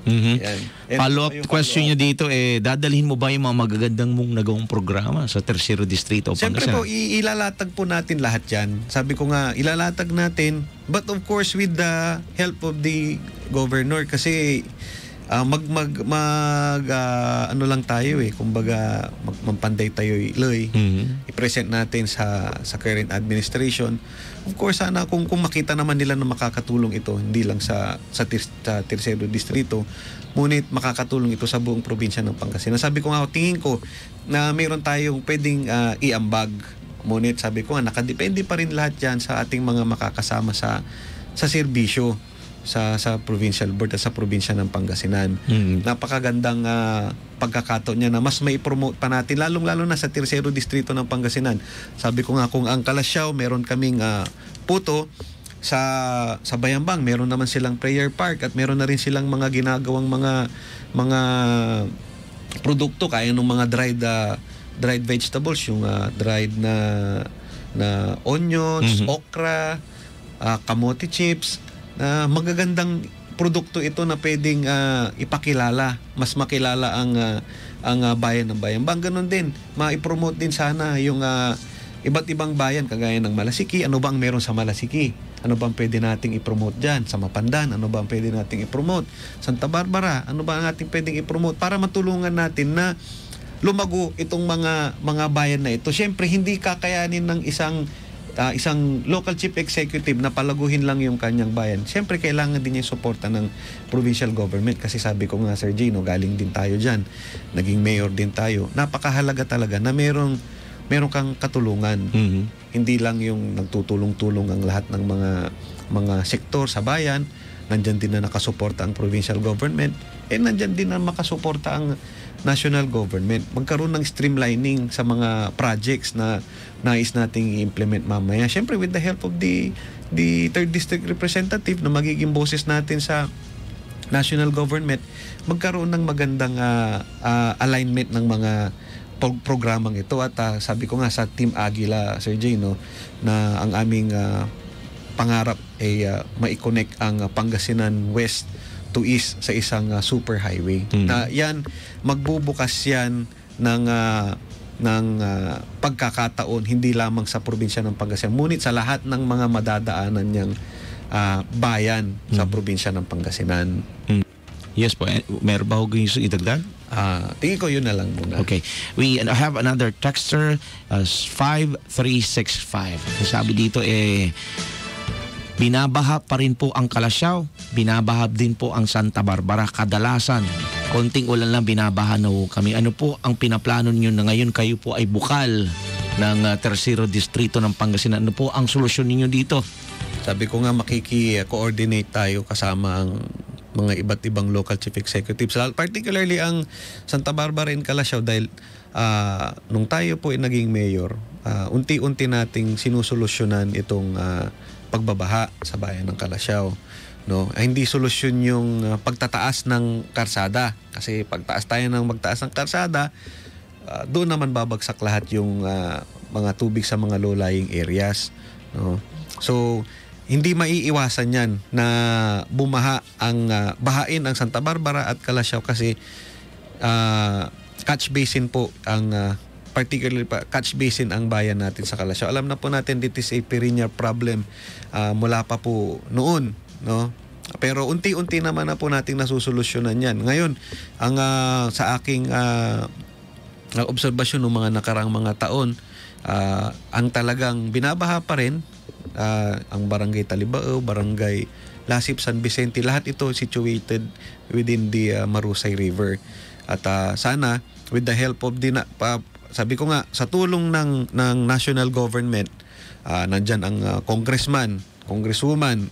Yan. And Follow-up question nyo dito, dadalhin mo ba yung mga magagandang mong nagawang programa sa Tercero Distrito o Siyempre Pangasinan? po, ilalatag po natin lahat yan. Sabi ko nga, ilalatag natin, but of course with the help of the governor, kasi ano lang tayo kumbaga magpanday tayo Loy, i-present natin sa current administration. Of course sana kung makita naman nila na makakatulong ito hindi lang sa Tercero Distrito, ngunit makakatulong ito sa buong probinsya ng Pangasinan. Sabi ko nga, tingin ko na mayroon tayong pwedeng iambag, ngunit sabi ko nga nakadepende pa rin lahat yan sa ating mga makakasama sa serbisyo sa provincial board at sa probinsya ng Pangasinan. Napakagandang pagkakataon niya na mas mai-promote pa natin, lalong-lalo na sa Tercero Distrito ng Pangasinan. Sabi ko nga, kung ang Kalasyaw, meron kaming puto, sa Bayambang, meron naman silang prayer park at meron na rin silang mga ginagawang mga produkto, kaya ng mga dried vegetables, yung dried na onions, okra, kamote chips, magagandang produkto ito na pwedeng ipakilala, mas makilala ang bayan ng Bayambang. Ganon din, ma-promote din sana yung iba't ibang bayan kagaya ng Malasiki. Ano bang meron sa Malasiki? Ano bang pwede nating i-promote dyan? Sa Mapandan, ano bang pwede nating i-promote? Santa Barbara, ano ba ang ating pwedeng i-promote para matulungan natin na lumago itong mga bayan na ito. Siyempre, hindi kakayanin ng isang local chief executive na palaguhin lang yung kanyang bayan. Siyempre, kailangan din yung suporta ng provincial government kasi sabi ko nga, Sir Gino, galing din tayo dyan. Naging mayor din tayo. Napakahalaga talaga na meron kang katulungan. Hindi lang yung nagtutulong-tulong ang lahat ng mga sektor sa bayan. Nandyan din na nakasuporta ang provincial government. Nandyan din na makasuporta ang national government. Magkaroon ng streamlining sa mga projects na nais nating i-implement mamaya. Siyempre, with the help of the 3rd District Representative na magiging boses natin sa national government, magkaroon ng magandang alignment ng mga programang ito. At sabi ko nga sa Team Aguila, Sir Jay, na ang aming pangarap ay mai-connect ang Pangasinan West to East sa isang super highway. Na yan, magbubukas yan ng pagkakataon hindi lamang sa probinsya ng Pangasinan, ngunit sa lahat ng mga madadaanan niyang bayan sa probinsya ng Pangasinan. Yes po. Meron ba ho gusto idagdag? Tingin ko yun na lang muna. Okay. We have another texter, 5365. Sabi dito binabaha pa rin po ang Kalasyaw, binabaha din po ang Santa Barbara kadalasan. Konting ulan lang binabaha na kami. Ano po ang pinaplano niyo na ngayon kayo po ay bukal ng Tercero Distrito ng Pangasinan? Ano po ang solusyon niyo dito? Sabi ko nga, makiki-coordinate tayo kasama ang mga iba't ibang local chief executives, particularly ang Santa Barbara and Kalasyaw, dahil nung tayo po ay naging mayor, unti-unti nating sinusolusyonan itong pagbabaha sa bayan ng Kalasyaw. Hindi solusyon yung pagtataas ng karsada, kasi pagtaas tayo ng magtaas ng karsada, doon naman babagsak lahat yung mga tubig sa mga low-lying areas. So hindi maiiwasan yan na bahain ang Santa Barbara at Kalasyaw kasi catch basin po ang particularly catch basin ang bayan natin sa Kalasyaw. Alam na po natin, this is a perennial problem mula pa po noon, pero unti-unti naman na po nating nasusolusyonan yan. Ngayon, sa aking obserbasyon ng mga nakaraang mga taon, ang talagang binabaha pa rin ang Barangay Talibao, Barangay Lasip, San Vicente, lahat ito situated within the Marusay River. At sana with the help of sabi ko nga, sa tulong ng national government, nandyan ang congressman, congresswoman,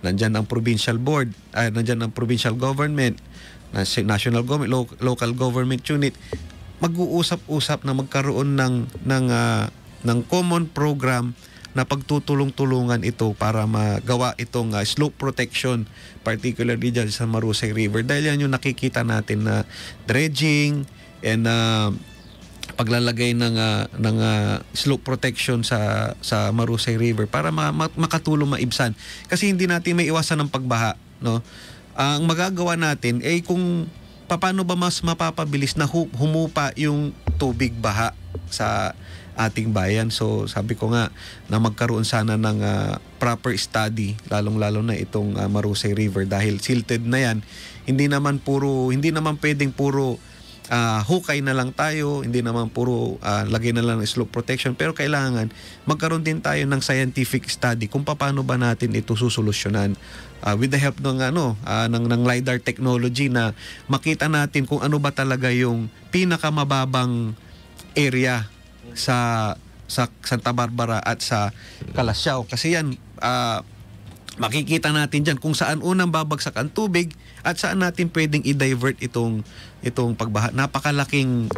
nandyan ang provincial board, nandyan ang provincial government, national government, local government unit, mag-uusap-usap na magkaroon ng common program na pagtutulong-tulungan ito para magawa itong slope protection, particularly dyan sa Marusay River. Dahil yan yung nakikita natin na dredging and paglalagay ng slope protection sa Marusay River para makatulong maibsan. Kasi hindi natin may iwasan ng pagbaha, no? Ang magagawa natin ay kung paano ba mas mapapabilis na humupa yung tubig baha sa ating bayan. So sabi ko nga na magkaroon sana ng proper study, lalong-lalo na itong Marusay River dahil silted na yan. Hindi naman pwedeng puro hukay na lang tayo, hindi naman puro lagay na lang ng slope protection, pero kailangan magkaroon din tayo ng scientific study kung paano ba natin ito susolusyonan with the help ng ng LiDAR technology na makita natin kung ano ba talaga yung pinakamababang area sa Santa Barbara at sa Calasiao. Kasi yan makikita natin dyan kung saan unang babagsak ang tubig at saan natin pwedeng i-divert itong pagbaha. Napakalaking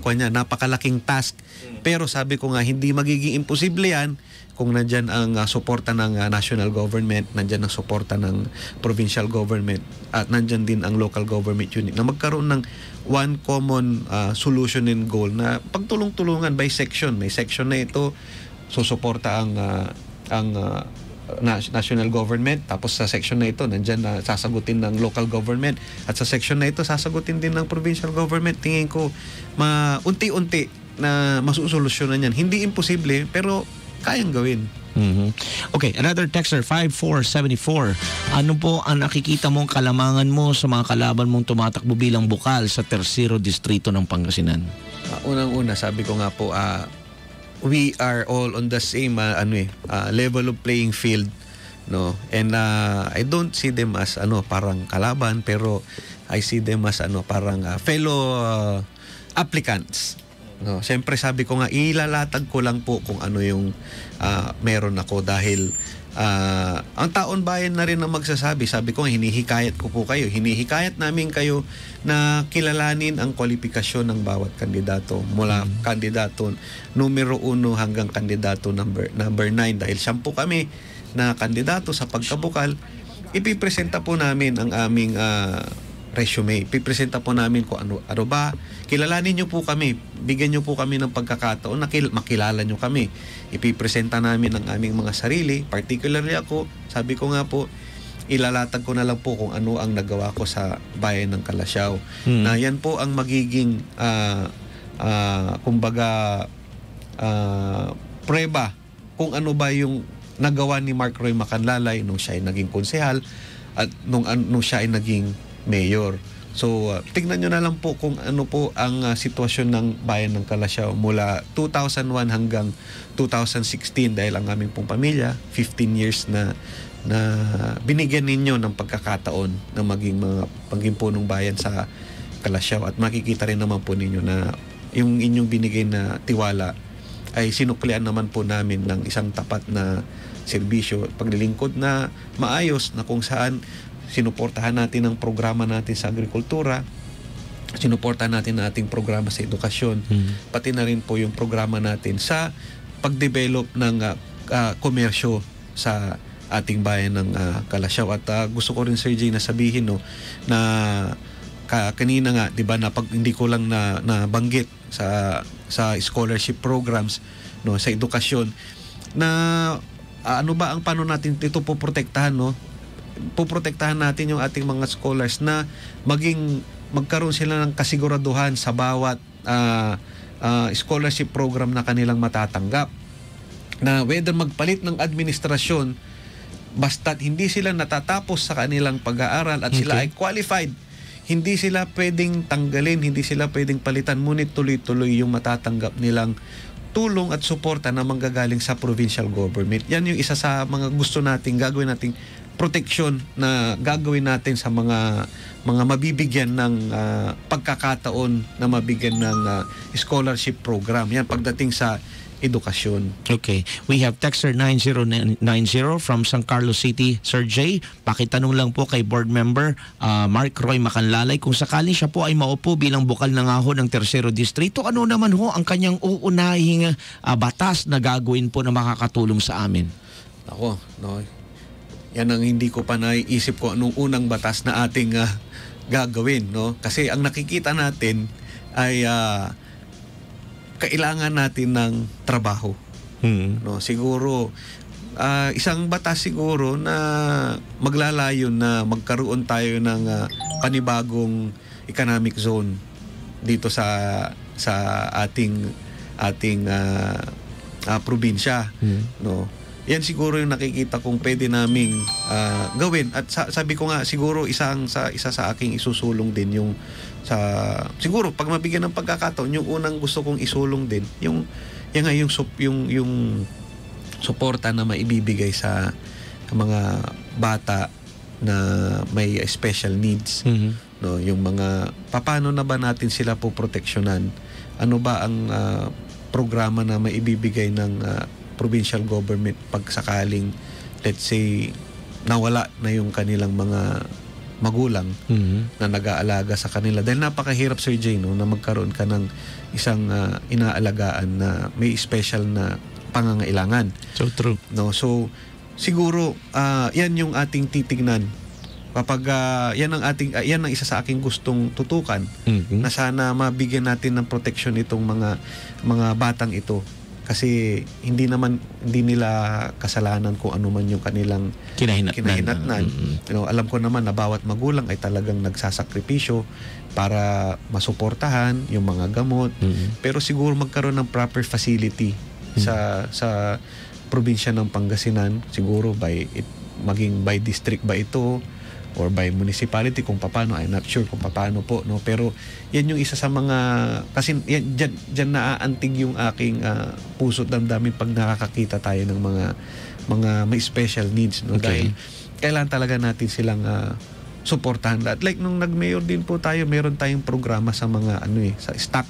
task. Pero sabi ko nga, hindi magiging imposible yan kung nandyan ang suporta ng national government, nandyan ang suporta ng provincial government, at nandyan din ang local government unit na magkaroon ng one common solution and goal na pagtulong-tulungan by section. May section na ito, susuporta ang national government, tapos sa section na ito nandyan na sasagutin ng local government, at sa section na ito sasagutin din ng provincial government. Tingin ko unti-unti na masusolusyonan yan. Hindi imposible pero kayang gawin. Okay, another texter 5474. Ano po ang nakikita mong kalamangan mo sa mga kalaban mong tumatakbo bilang bukal sa Tercero Distrito ng Pangasinan? Unang-una, sabi ko nga po, we are all on the same level of playing field, no? And I don't see them as parang kalaban, pero I see them as parang fellow applicants, no? Siyempre sabi ko nga, ilalatag ko lang po kung ano yung meron ako, dahil ang taon bayan na rin ang magsasabi. Sabi ko, hinihikayat ko po kayo. Hinihikayat namin kayo na kilalanin ang kwalifikasyon ng bawat kandidato. Mula kandidato numero 1 hanggang kandidato number 9. Dahil 10 kami na kandidato sa pagkabukal, ipipresenta po namin ang aming resume. Ipipresenta po namin kung ano ba. Kilalanin nyo po kami. Bigyan nyo po kami ng pagkakataon na makilala nyo kami. Ipipresenta namin ang aming mga sarili. Particularly ako, sabi ko nga po, ilalatag ko na lang po kung ano ang nagawa ko sa bayan ng Calasiao. Na yan po ang magiging prueba kung ano ba yung nagawa ni Mark Roy Macanlalay nung siya ay naging konsehal at nung siya ay naging mayor. So, tignan nyo na lang po kung ano po ang sitwasyon ng bayan ng Calasiao mula 2001 hanggang 2016, dahil ang aming pong pamilya, 15 years na binigyan ninyo ng pagkakataon na maging punong bayan sa Calasiao, at makikita rin naman po ninyo na yung inyong binigay na tiwala ay sinuklian naman po namin ng isang tapat na serbisyo, paglilingkod na maayos, na kung saan sinuportahan natin ang programa natin sa agrikultura, sinuportahan natin ang ating programa sa edukasyon, pati na rin po yung programa natin sa pagdevelop ng komersyo sa ating bayan ng Calasiao. At gusto ko rin, Sir Jay, na sabihin na kanina nga, 'di ba, na hindi ko lang na banggit sa scholarship programs, no, sa edukasyon, na ano ba ang paano natin ito poprotektahan, no? Poprotektahan natin yung ating mga scholars na magkaroon sila ng kasiguraduhan sa bawat scholarship program na kanilang matatanggap, na whether magpalit ng administrasyon, basta't hindi sila natatapos sa kanilang pag-aaral at sila ay qualified, hindi sila pwedeng tanggalin, hindi sila pwedeng palitan, ngunit tuloy-tuloy yung matatanggap nilang tulong at suporta na manggagaling sa provincial government. Yan yung isa sa mga gusto nating gagawin nating protection na gagawin natin sa mga mabibigyan ng pagkakataon na mabigyan ng scholarship program. Yan pagdating sa edukasyon. Okay. We have texter 9090 from San Carlos City. Sir Jay, pakitanong lang po kay board member Mark Roy Macanlalay, kung sakaling siya po ay maupo bilang bukal ng ahon ng Tercero Distrito, ano naman ho ang kanyang uunahing batas na gagawin po na makakatulong sa amin? Ako, no, yan ang hindi ko pa naiisip ko anong unang batas na ating gagawin, no? Kasi ang nakikita natin ay kailangan natin ng trabaho. No, siguro isang batas siguro na maglalayon na magkaroon tayo ng panibagong economic zone dito sa ating probinsya, no. Yan siguro yung nakikita kong pwede naming gawin, at sabi ko nga siguro isa sa aking isusulong din yung siguro pag mabigyan ng pagkakataon, yung unang gusto kong isulong din yung suporta na maibibigay sa mga bata na may special needs. No, yung mga paano na ba natin sila po proteksyonan? Ano ba ang programa na maibibigay ng provincial government pag sakaling, let's say, nawala na yung kanilang mga magulang na nag-aalaga sa kanila? Dahil napakahirap, Sir Jay, no, na magkaroon ka ng isang inaalagaan na may special na pangangailangan. So true. No, so siguro yan yung ating titignan. Kapag yan ang isa sa aking gustong tutukan, na sana mabigyan natin ng protection itong mga batang ito. Kasi hindi nila kasalanan kung ano man yung kanilang kinahinatnan. You know, alam ko naman na bawat magulang ay talagang nagsasakripisyo para masuportahan yung mga gamot. Pero siguro magkaroon ng proper facility sa probinsya ng Pangasinan, siguro maging by district ba ito or by municipality, kung paano, I'm not sure kung paano po, no. Pero yan yung isa sa mga, kasi yan, dyan naaantig yung aking puso't damdamin pag nakakakita tayo ng mga may special needs, no. Okay. Dahil kailangan talaga natin silang suportahan. At like nung nag-mayor din po tayo, meron tayong programa sa mga sa stock.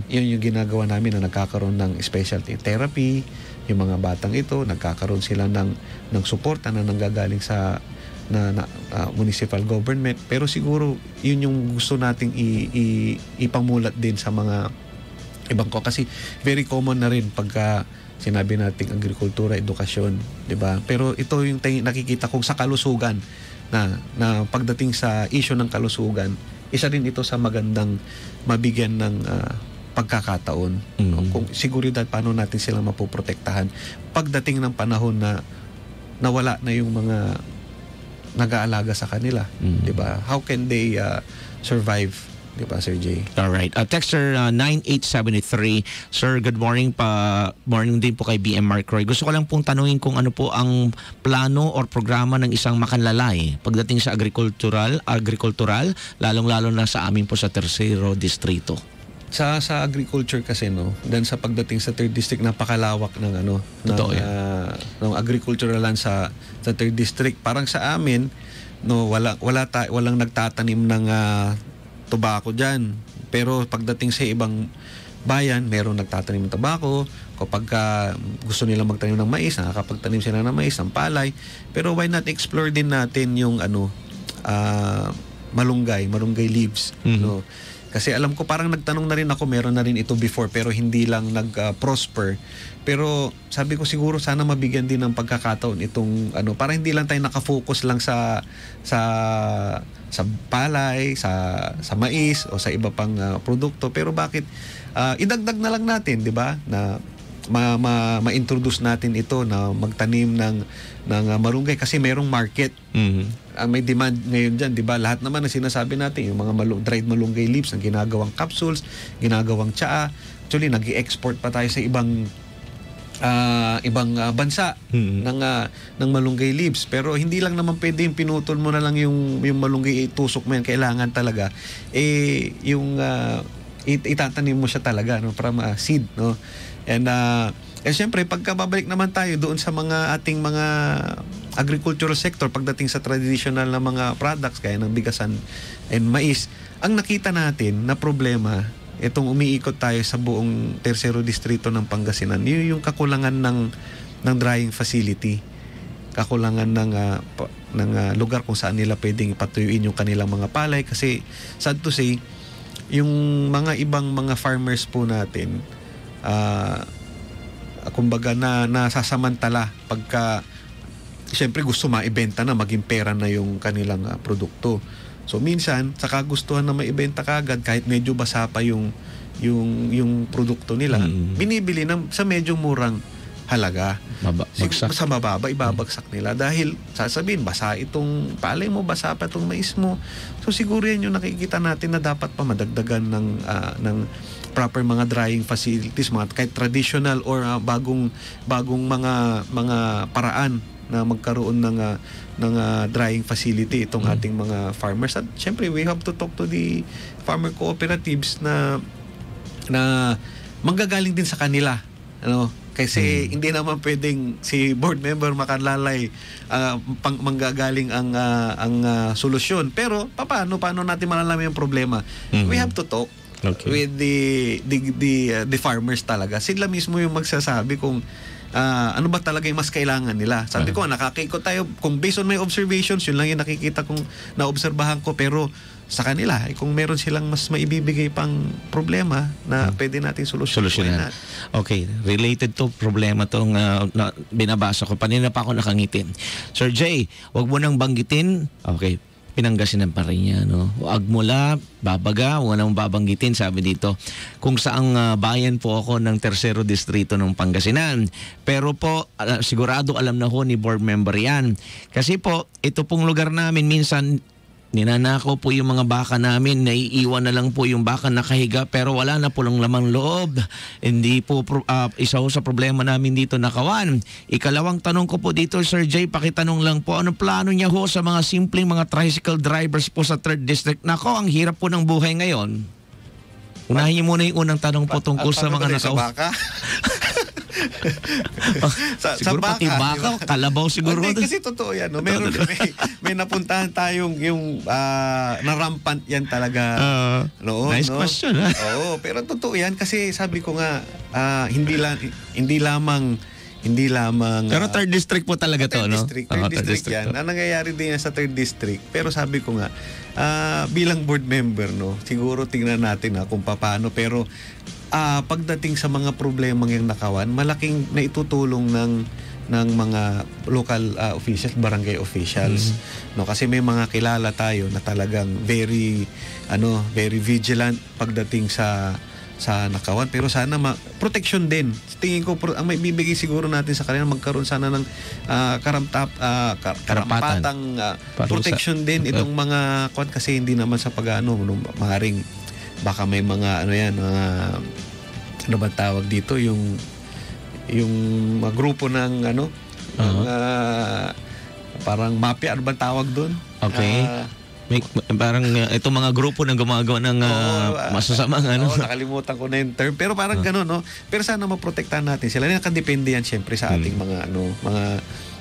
Yun yung ginagawa namin, na nagkakaroon ng specialty therapy yung mga batang ito, nagkakaroon sila ng suporta na nanggagaling sa municipal government. Pero siguro yun yung gusto nating ipamulat din sa mga ibang kasi very common na rin pagka sinabi nating agrikultura, edukasyon, 'di ba? Pero ito yung nakikita kong sa kalusugan, na pagdating sa issue ng kalusugan, isa rin ito sa magandang mabigyan ng pagkakataon. No? Kung seguridad, paano natin sila mapoprotektahan pagdating ng panahon na nawala na yung mga nag-aalaga sa kanila, 'di ba? How can they survive, 'di ba, Sir Jay? All right. Texter 9873, Sir, good morning morning din po kay BM Mark Roy. Gusto ko lang pong tanungin kung ano po ang plano or programa ng isang makanlalay pagdating sa agricultural, lalong-lalo na sa amin po sa Tercero Distrito. Sa agriculture kasi, no, then sa pagdating sa 3rd district, napakalawak ng ng agricultural land sa 3rd district. Parang sa amin, no, walang nagtatanim ng tobacco diyan. Pero pagdating sa ibang bayan, merong nagtatanim ng tobacco. Kapag gusto nilang magtanim ng mais, nakakapagtanim sila ng mais, ng palay. Pero why not explore din natin yung malunggay leaves, no? Kasi alam ko, parang nagtanong na rin ako, meron na rin ito before, pero hindi lang nag-prosper. Pero sabi ko, siguro sana mabigyan din ng pagkakataon itong para hindi lang tayo nakafocus lang sa palay, sa mais o sa iba pang produkto. Pero bakit idagdag na lang natin, 'di ba? Na ma-introduce natin ito na magtanim ng malunggay kasi merong market. May demand ngayon dyan, di ba? Lahat naman na sinasabi natin, yung mga dried malunggay leaves na ginagawang capsules, ginagawang tsaa. Actually, nag-i-export pa tayo sa ibang bansa ng malunggay leaves. Pero hindi lang naman pwede yung pinutol mo na lang yung malunggay, itusok mo yan. Kailangan talaga yung itatanim mo siya talaga, no, para seed, no. And syempre, pagkababalik naman tayo doon sa mga ating mga agricultural sector, pagdating sa traditional na mga products kaya ng bigasan and mais, ang nakita natin na problema, itong umiikot tayo sa buong Tercero Distrito ng Pangasinan, yung kakulangan ng drying facility, kakulangan ng lugar kung saan nila pwedeng patuyuin yung kanilang mga palay. Kasi sad to say, yung mga ibang mga farmers po natin, kumbaga nasasamantala pagka siyempre gusto maibenta na, maging pera na yung kanilang produkto. So minsan sa kagustuhan na maibenta kagad kahit medyo basa pa yung produkto nila, binibili sa medyo murang halaga. Bagsak. Sa mababa, ibabagsak nila dahil sasabihin, basa itong palay mo, basa pa itong mais mo. So siguro yan yung nakikita natin na dapat pa madagdagan ng proper mga drying facilities, mga kahit traditional or bagong mga paraan na magkaroon ng drying facility itong ating mga farmers. At syempre, we have to talk to the farmer cooperatives na manggagaling din sa kanila. Kasi hindi naman pwedeng si board member makalalay manggagaling ang solusyon. Pero paano natin malalaman yung problema? We have to talk with the farmers talaga. Sila mismo yung magsasabi kung ano ba talaga yung mas kailangan nila. Sabi ko, nakakaikot tayo. Kung based on my observations, yun lang yung nakikita kong naobserbahan ko. Pero sa kanila, kung meron silang mas maibibigay pang problema na pwede natin solusyonan. Okay, related to problema tong binabasa ko. Kanina pa ako nakangitin. Sir Jay, wag mo nang banggitin. Okay, Pinangasinan pa rin niya, no? Agmula, Babaga, wag nang babanggitin, sabi dito. Kung saang bayan po ako ng Tercero Distrito ng Pangasinan. Pero po, sigurado alam na ho ni board member yan. Kasi po, ito pong lugar namin minsan, ninanakaw po yung mga baka namin, naiiwan na lang po yung baka nakahiga pero wala na po lang lamang loob. Hindi po isa ho sa problema namin dito, Nakawan. Ikalawang tanong ko po dito, Sir Jay, pakitanong lang po, ano plano niya ho sa mga simpleng mga tricycle drivers po sa 3rd District? Nako, ang hirap po ng buhay ngayon. Unahin niyo muna yung unang tanong po tungkol sa mga nakaw. Sa baka? Siguro sa pati baka, diba? Kalabaw siguro. Hindi, kasi totoo yan. No? May napuntahan tayong yung na-rampant yan talaga. Nice question. Oo, pero totoo yan kasi sabi ko nga, hindi lamang pero 3rd District po talaga to, no? 3rd District yan. Nangyayari din yan sa 3rd District. Pero sabi ko nga, bilang board member, no, siguro tingnan natin kung paano. Pero pagdating sa mga problemang yung Nakawan, malaking naitutulong ng mga local officials, barangay officials. No, kasi may mga kilala tayo na talagang very vigilant pagdating sa Nakawan, pero sana protection din. Tingin ko ang may bibigay siguro natin sa kanila, magkaroon sana ng karampatang protection din itong mga kasi hindi naman sa maaaring baka may mga ano ba tawag dito, yung grupo ng parang mafia, ano ba tawag doon? Okay. Parang itong mga grupo na gumagawa ng masasamang nakalimutan ko na yung term. Pero parang gano'n, no? Pero sana maprotektahan natin sila. Nakadepende yan siyempre sa ating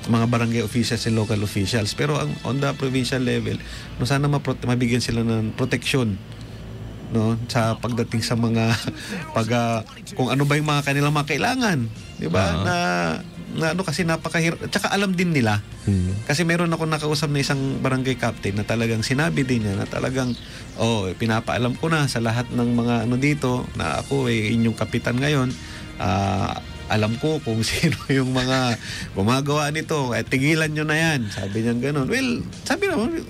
mga barangay officials and local officials. Pero on the provincial level, sana mabigyan sila ng protection, no, sa pagdating sa mga kung ano ba yung mga kanilang mga kailangan, di ba? Kasi napakahirap. At saka alam din nila. Kasi meron ako nakausap na isang barangay captain na talagang sinabi din niya na talagang pinapaalam ko na sa lahat ng mga dito na ako inyong kapitan ngayon. Alam ko kung sino yung mga gumagawa nito. Tigilan nyo na yan. Sabi niya gano'n. Well, sabi naman,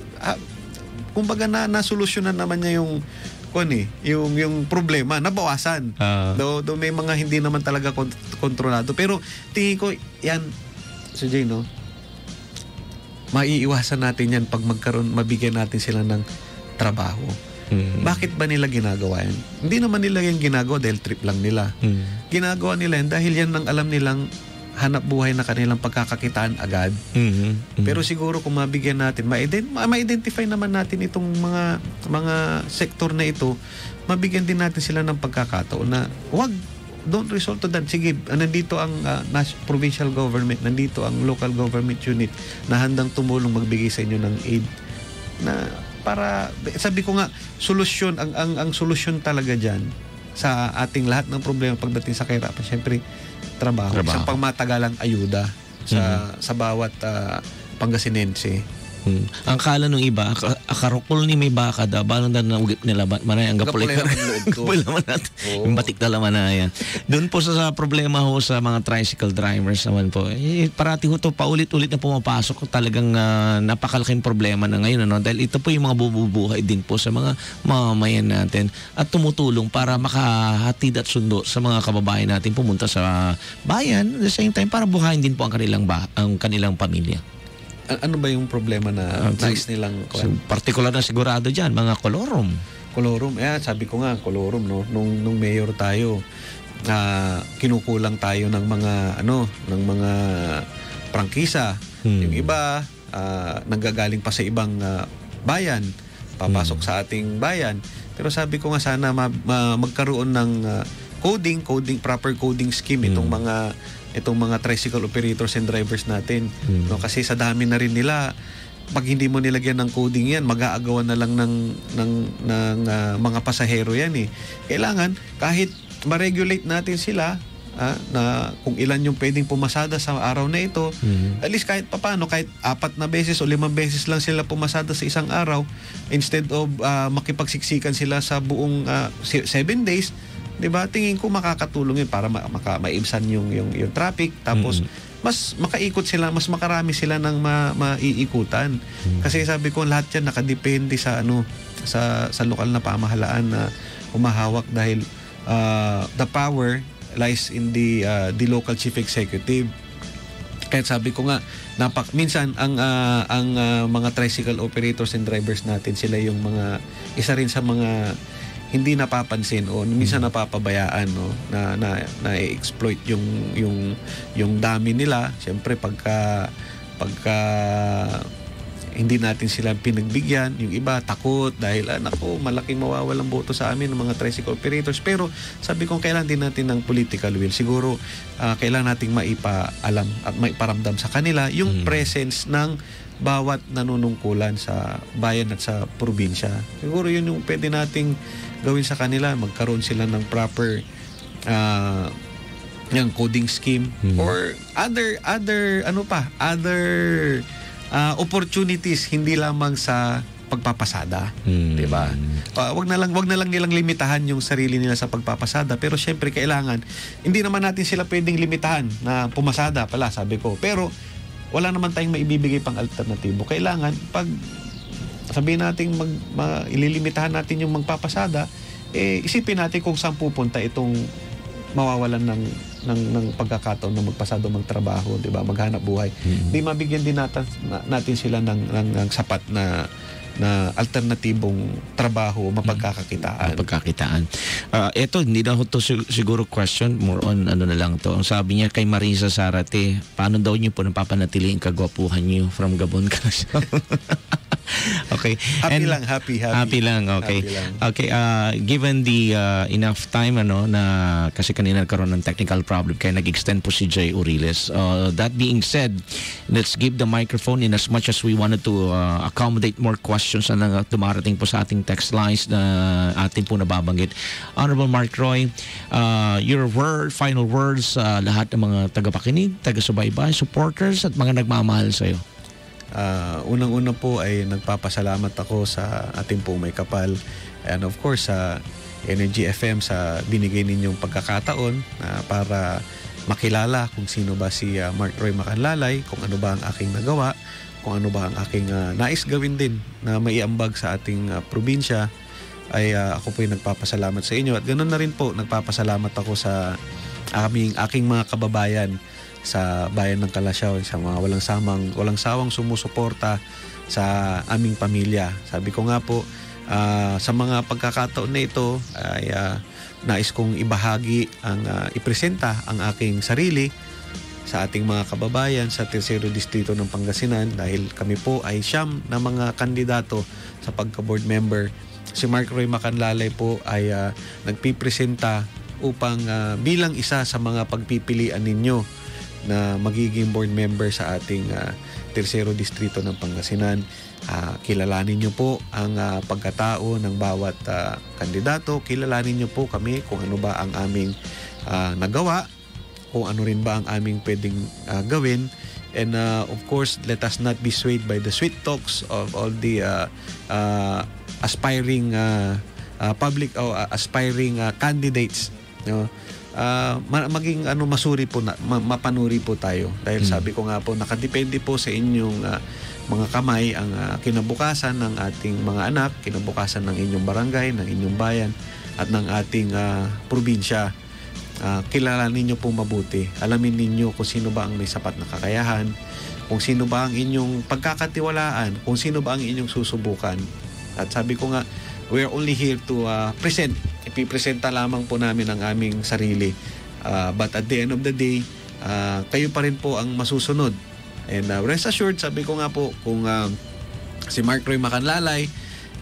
kumbaga nasolusyonan naman niya yung problema, nabawasan. Though may mga hindi naman talaga kontrolado. Pero tingin ko, yan, Sir Jay, no? Maiiwasan natin yan pag mabigyan natin sila ng trabaho. Bakit ba nila ginagawa yan? Hindi naman nila yan ginagawa dahil trip lang nila. Ginagawa nila yan dahil yan ang alam nilang hanap buhay na kanilang pagkakakitaan agad. Pero siguro kung mabigyan natin, ma-identify naman natin itong mga sektor na ito, mabigyan din natin sila ng pagkakataon na don't resort to that. Sige, nandito ang provincial government, nandito ang local government unit na handang tumulong magbigay sa inyo ng aid. Na para, sabi ko nga, solusyon, ang solusyon talaga dyan sa ating lahat ng problema pagdating sa kahirapan, syempre, trabaho. Isang pangmatagalang ayuda sa bawat Pangasinense. Ang kala nung iba, akarukol ni may baka da, balong na ugip nila, manay ang gapulay ka. Gapulay naman natin. Yung batik na laman na yan. Doon po sa problema ho sa mga tricycle drivers naman po, parati ho to paulit-ulit na pumapasok, talagang napakalaking problema na ngayon. Ano? Dahil ito po yung mga bububuhay din po sa mga mamamayan natin at tumutulong para makahatid at sundo sa mga kababayan natin pumunta sa bayan, at the same time para buhayin din po ang kanilang pamilya. Ano ba yung problema na nais nilang particular na sigurado dyan, mga kolorum. Kolorum, sabi ko nga, kolorum, no? Nung mayor tayo, kinukulang tayo ng mga prangkisa. Yung iba, nanggagaling pa sa ibang bayan, papasok sa ating bayan. Pero sabi ko nga, sana magkaroon ng proper coding scheme itong mga tricycle operators and drivers natin. No, kasi sa dami na rin nila, pag hindi mo nilagyan ng coding yan, mag-aagawan na lang ng mga pasahero yan eh. Kailangan kahit ma-regulate natin sila na kung ilan yung pwedeng pumasada sa araw na ito, at least kahit papano, kahit 4 na beses o 5 beses lang sila pumasada sa isang araw, instead of makipagsiksikan sila sa buong 7 days, 'di ba? Tingin ko makakatulong 'yun para maibsan yung traffic, tapos mas makaikot sila, mas makarami sila ng maiikutan. Kasi sabi ko, lahat 'yan nakadepende sa sa lokal na pamahalaan na humahawak, dahil the power lies in the local chief executive. Kaya sabi ko nga, minsan ang mga tricycle operators and drivers natin, sila yung isa rin sa mga hindi napapansin o minsan napapabayaan, no, na exploit yung dami nila. Siyempre pagka hindi natin sila pinagbigyan, yung iba takot dahil malaking mawawalang boto sa amin ng mga tricycle operators. Pero sabi ko, kailangan din natin ng political will. Siguro kailangan nating maipaalam at maiparamdam sa kanila yung presence ng bawat nanunungkulan sa bayan at sa probinsya. Siguro yun yung pwede nating gawin sa kanila, magkaroon sila ng proper yung coding scheme or other opportunities, hindi lamang sa pagpapasada, 'di ba? Wag na lang nilang limitahan yung sarili nila sa pagpapasada, pero syempre kailangan, hindi naman natin sila pwedeng limitahan na pumasada pala, sabi ko. Pero wala naman tayong maibibigay pang alternatibo. Kailangan pag sabihin natin ililimitahan natin yung magpapasada, isipin natin kung saan pupunta itong mawawalan ng pagkakataon na magpasado, magtrabaho, 'di ba? Maghanap buhay. Di mabigyan din natin sila ng sapat na alternatibong trabaho, mapagkakakitaan. Ito, hindi na to siguro question, more on na lang to. Ang sabi niya kay Marisa Sarate, paano daw niyo po napapanatili ang kagwapuhan niyo from Gabon ka? Okay. Happy lang, okay. Happy lang. Okay, given the enough time na kasi kanina nagkaroon ng technical problem kaya nag-extend po si Jay Uriles. That being said, let's give the microphone, in as much as we wanted to accommodate more questions na dumarating po sa ating text lines na ating po nababanggit. Honorable Mark Roy, your final words sa lahat ng mga tagapakinig, taga-subaybay, supporters at mga nagmamahal sa iyo. Unang-una po ay nagpapasalamat ako sa ating pong may kapal, and of course sa Energy FM sa binigay ninyong pagkakataon para makilala kung sino ba si Mark Roy Macanlalay, kung ano ba ang aking nagawa, kung ano ba ang aking nais gawin din na maiambag sa ating probinsya. Ay ako po yung nagpapasalamat sa inyo, at ganoon na rin po nagpapasalamat ako sa aking mga kababayan sa bayan ng Kalasyaw, sa mga walang sawang sumusuporta sa aming pamilya. Sabi ko nga po, sa mga pagkakataon na ito ay nais kong ipresenta ang aking sarili sa ating mga kababayan sa Tercero Distrito ng Pangasinan, dahil kami po ay siyam na mga kandidato sa pagka-board member. Si Mark Roy Macanlalay po ay nagpipresenta upang bilang isa sa mga pagpipilian ninyo na magiging board member sa ating Tercero Distrito ng Pangasinan. Kilalanin nyo po ang pagkatao ng bawat kandidato. Kilalanin nyo po kami kung ano ba ang aming nagawa, kung ano rin ba ang aming pwedeng gawin, And of course, let us not be swayed by the sweet talks of all the aspiring public o aspiring candidates. Maging masuri po mapanuri po tayo dahil sabi ko nga po nakadepende po sa inyong mga kamay ang kinabukasan ng ating mga anak, kinabukasan ng inyong barangay, ng inyong bayan at ng ating probinsya. Kilalanin niyo po mabuti. Alamin ninyo kung sino ba ang may sapat na kakayahan, kung sino ba ang inyong pagkakatiwalaan, kung sino ba ang inyong susubukan. At sabi ko nga, we are only here to present. Ipipresenta lamang po namin ang aming sarili. But at the end of the day, kayo pa rin po ang masusunod. And rest assured, sabi ko nga po, kung si Mark Roy Macanlalay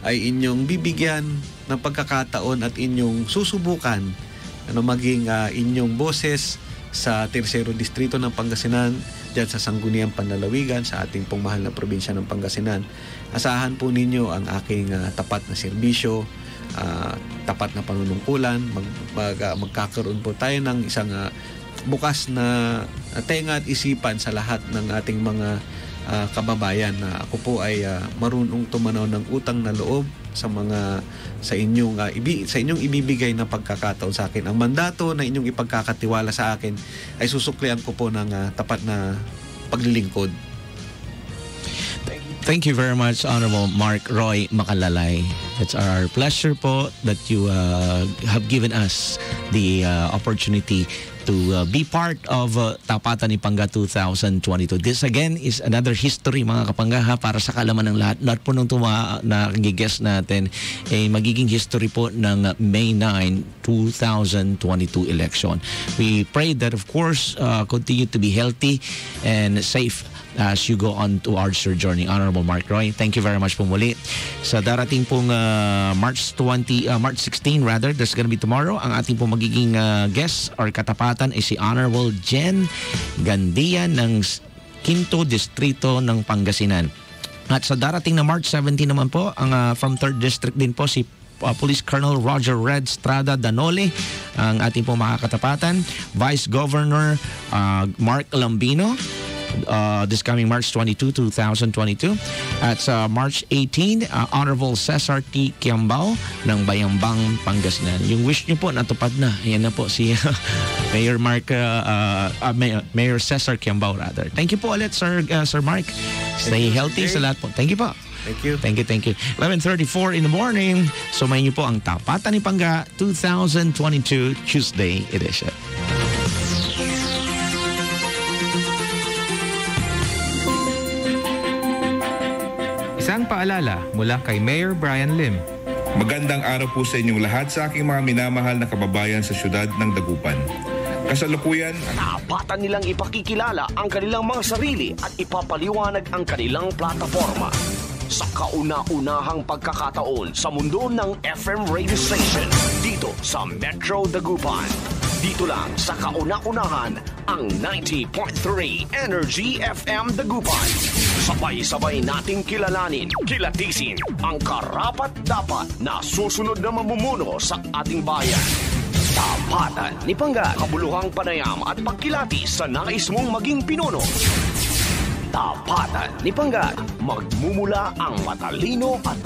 ay inyong bibigyan ng pagkakataon at inyong susubukan maging inyong boses sa Tercero Distrito ng Pangasinan, dyan sa Sangguniang Panlalawigan, sa ating pong mahal na probinsya ng Pangasinan. Asahan po ninyo ang aking tapat na serbisyo, tapat na panunungkulan. Magkakaroon po tayo ng isang bukas na tenga at isipan sa lahat ng ating mga kababayan na ako po ay marunong tumanaw ng utang na loob sa inyong ibibigay na pagkakataon sa akin. Ang mandato na inyong ipagkakatiwala sa akin ay susuklian ko po ng tapat na paglilingkod. Thank you very much, Honorable Mark Roy Macanlalay. It's our pleasure po that you have given us the opportunity to be part of Tapatan ni Pangga 2022. This again is another history, mga kapangga, para sa kalaman ng lahat. Lahat po nung nag-guest natin ay magiging history po ng May 9, 2022 election. We pray that of course continue to be healthy and safe as you go on towards your journey. Honorable Mark Roy, thank you very much po muli. Sa darating pong March 16 rather, that's gonna be tomorrow, ang ating pong magiging guest or katapatan ay si Honorable Jen Gandia ng 5th Distrito ng Pangasinan. At sa darating na March 17 naman po, ang from 3rd District din po si Police Colonel Roger Red Strada Danole, ang ating po makakatapatan. Vice Governor Mark Lambino, this coming March 22, 2022. At sa March 18, Honorable Cesar T. Quiambao ng Bayambang, Pangasinan. Yung wish niyo po natupad na. Ayan na po si Mayor Cesar Quiambao rather. Thank you po ulit, Sir Mark. Stay healthy sa lahat po. Thank you po. Thank you. 11:34 in the morning. Sumayin niyo po ang Tapatan ni Pangga 2022 Tuesday edition. Isang paalala mula kay Mayor Brian Lim. Magandang araw po sa inyong lahat sa aking mga minamahal na kababayan sa syudad ng Dagupan. Kasalukuyan, tapatan nilang ipakikilala ang kanilang mga sarili at ipapaliwanag ang kanilang plataforma. Sa kauna-unahang pagkakataon sa mundo ng FM radio station, dito sa Metro Dagupan. Dito lang sa kauna-unahan ang 90.3 Energy FM Dagupan. Sabay-sabay nating kilalanin, kilatisin ang karapat-dapat na susunod na mamumuno sa ating bayan. Tapatan ni Pangga, kabuluhang panayam at pagkilati sa nais mong maging pinuno. Tapatan ni Pangga, magmumula ang matalino at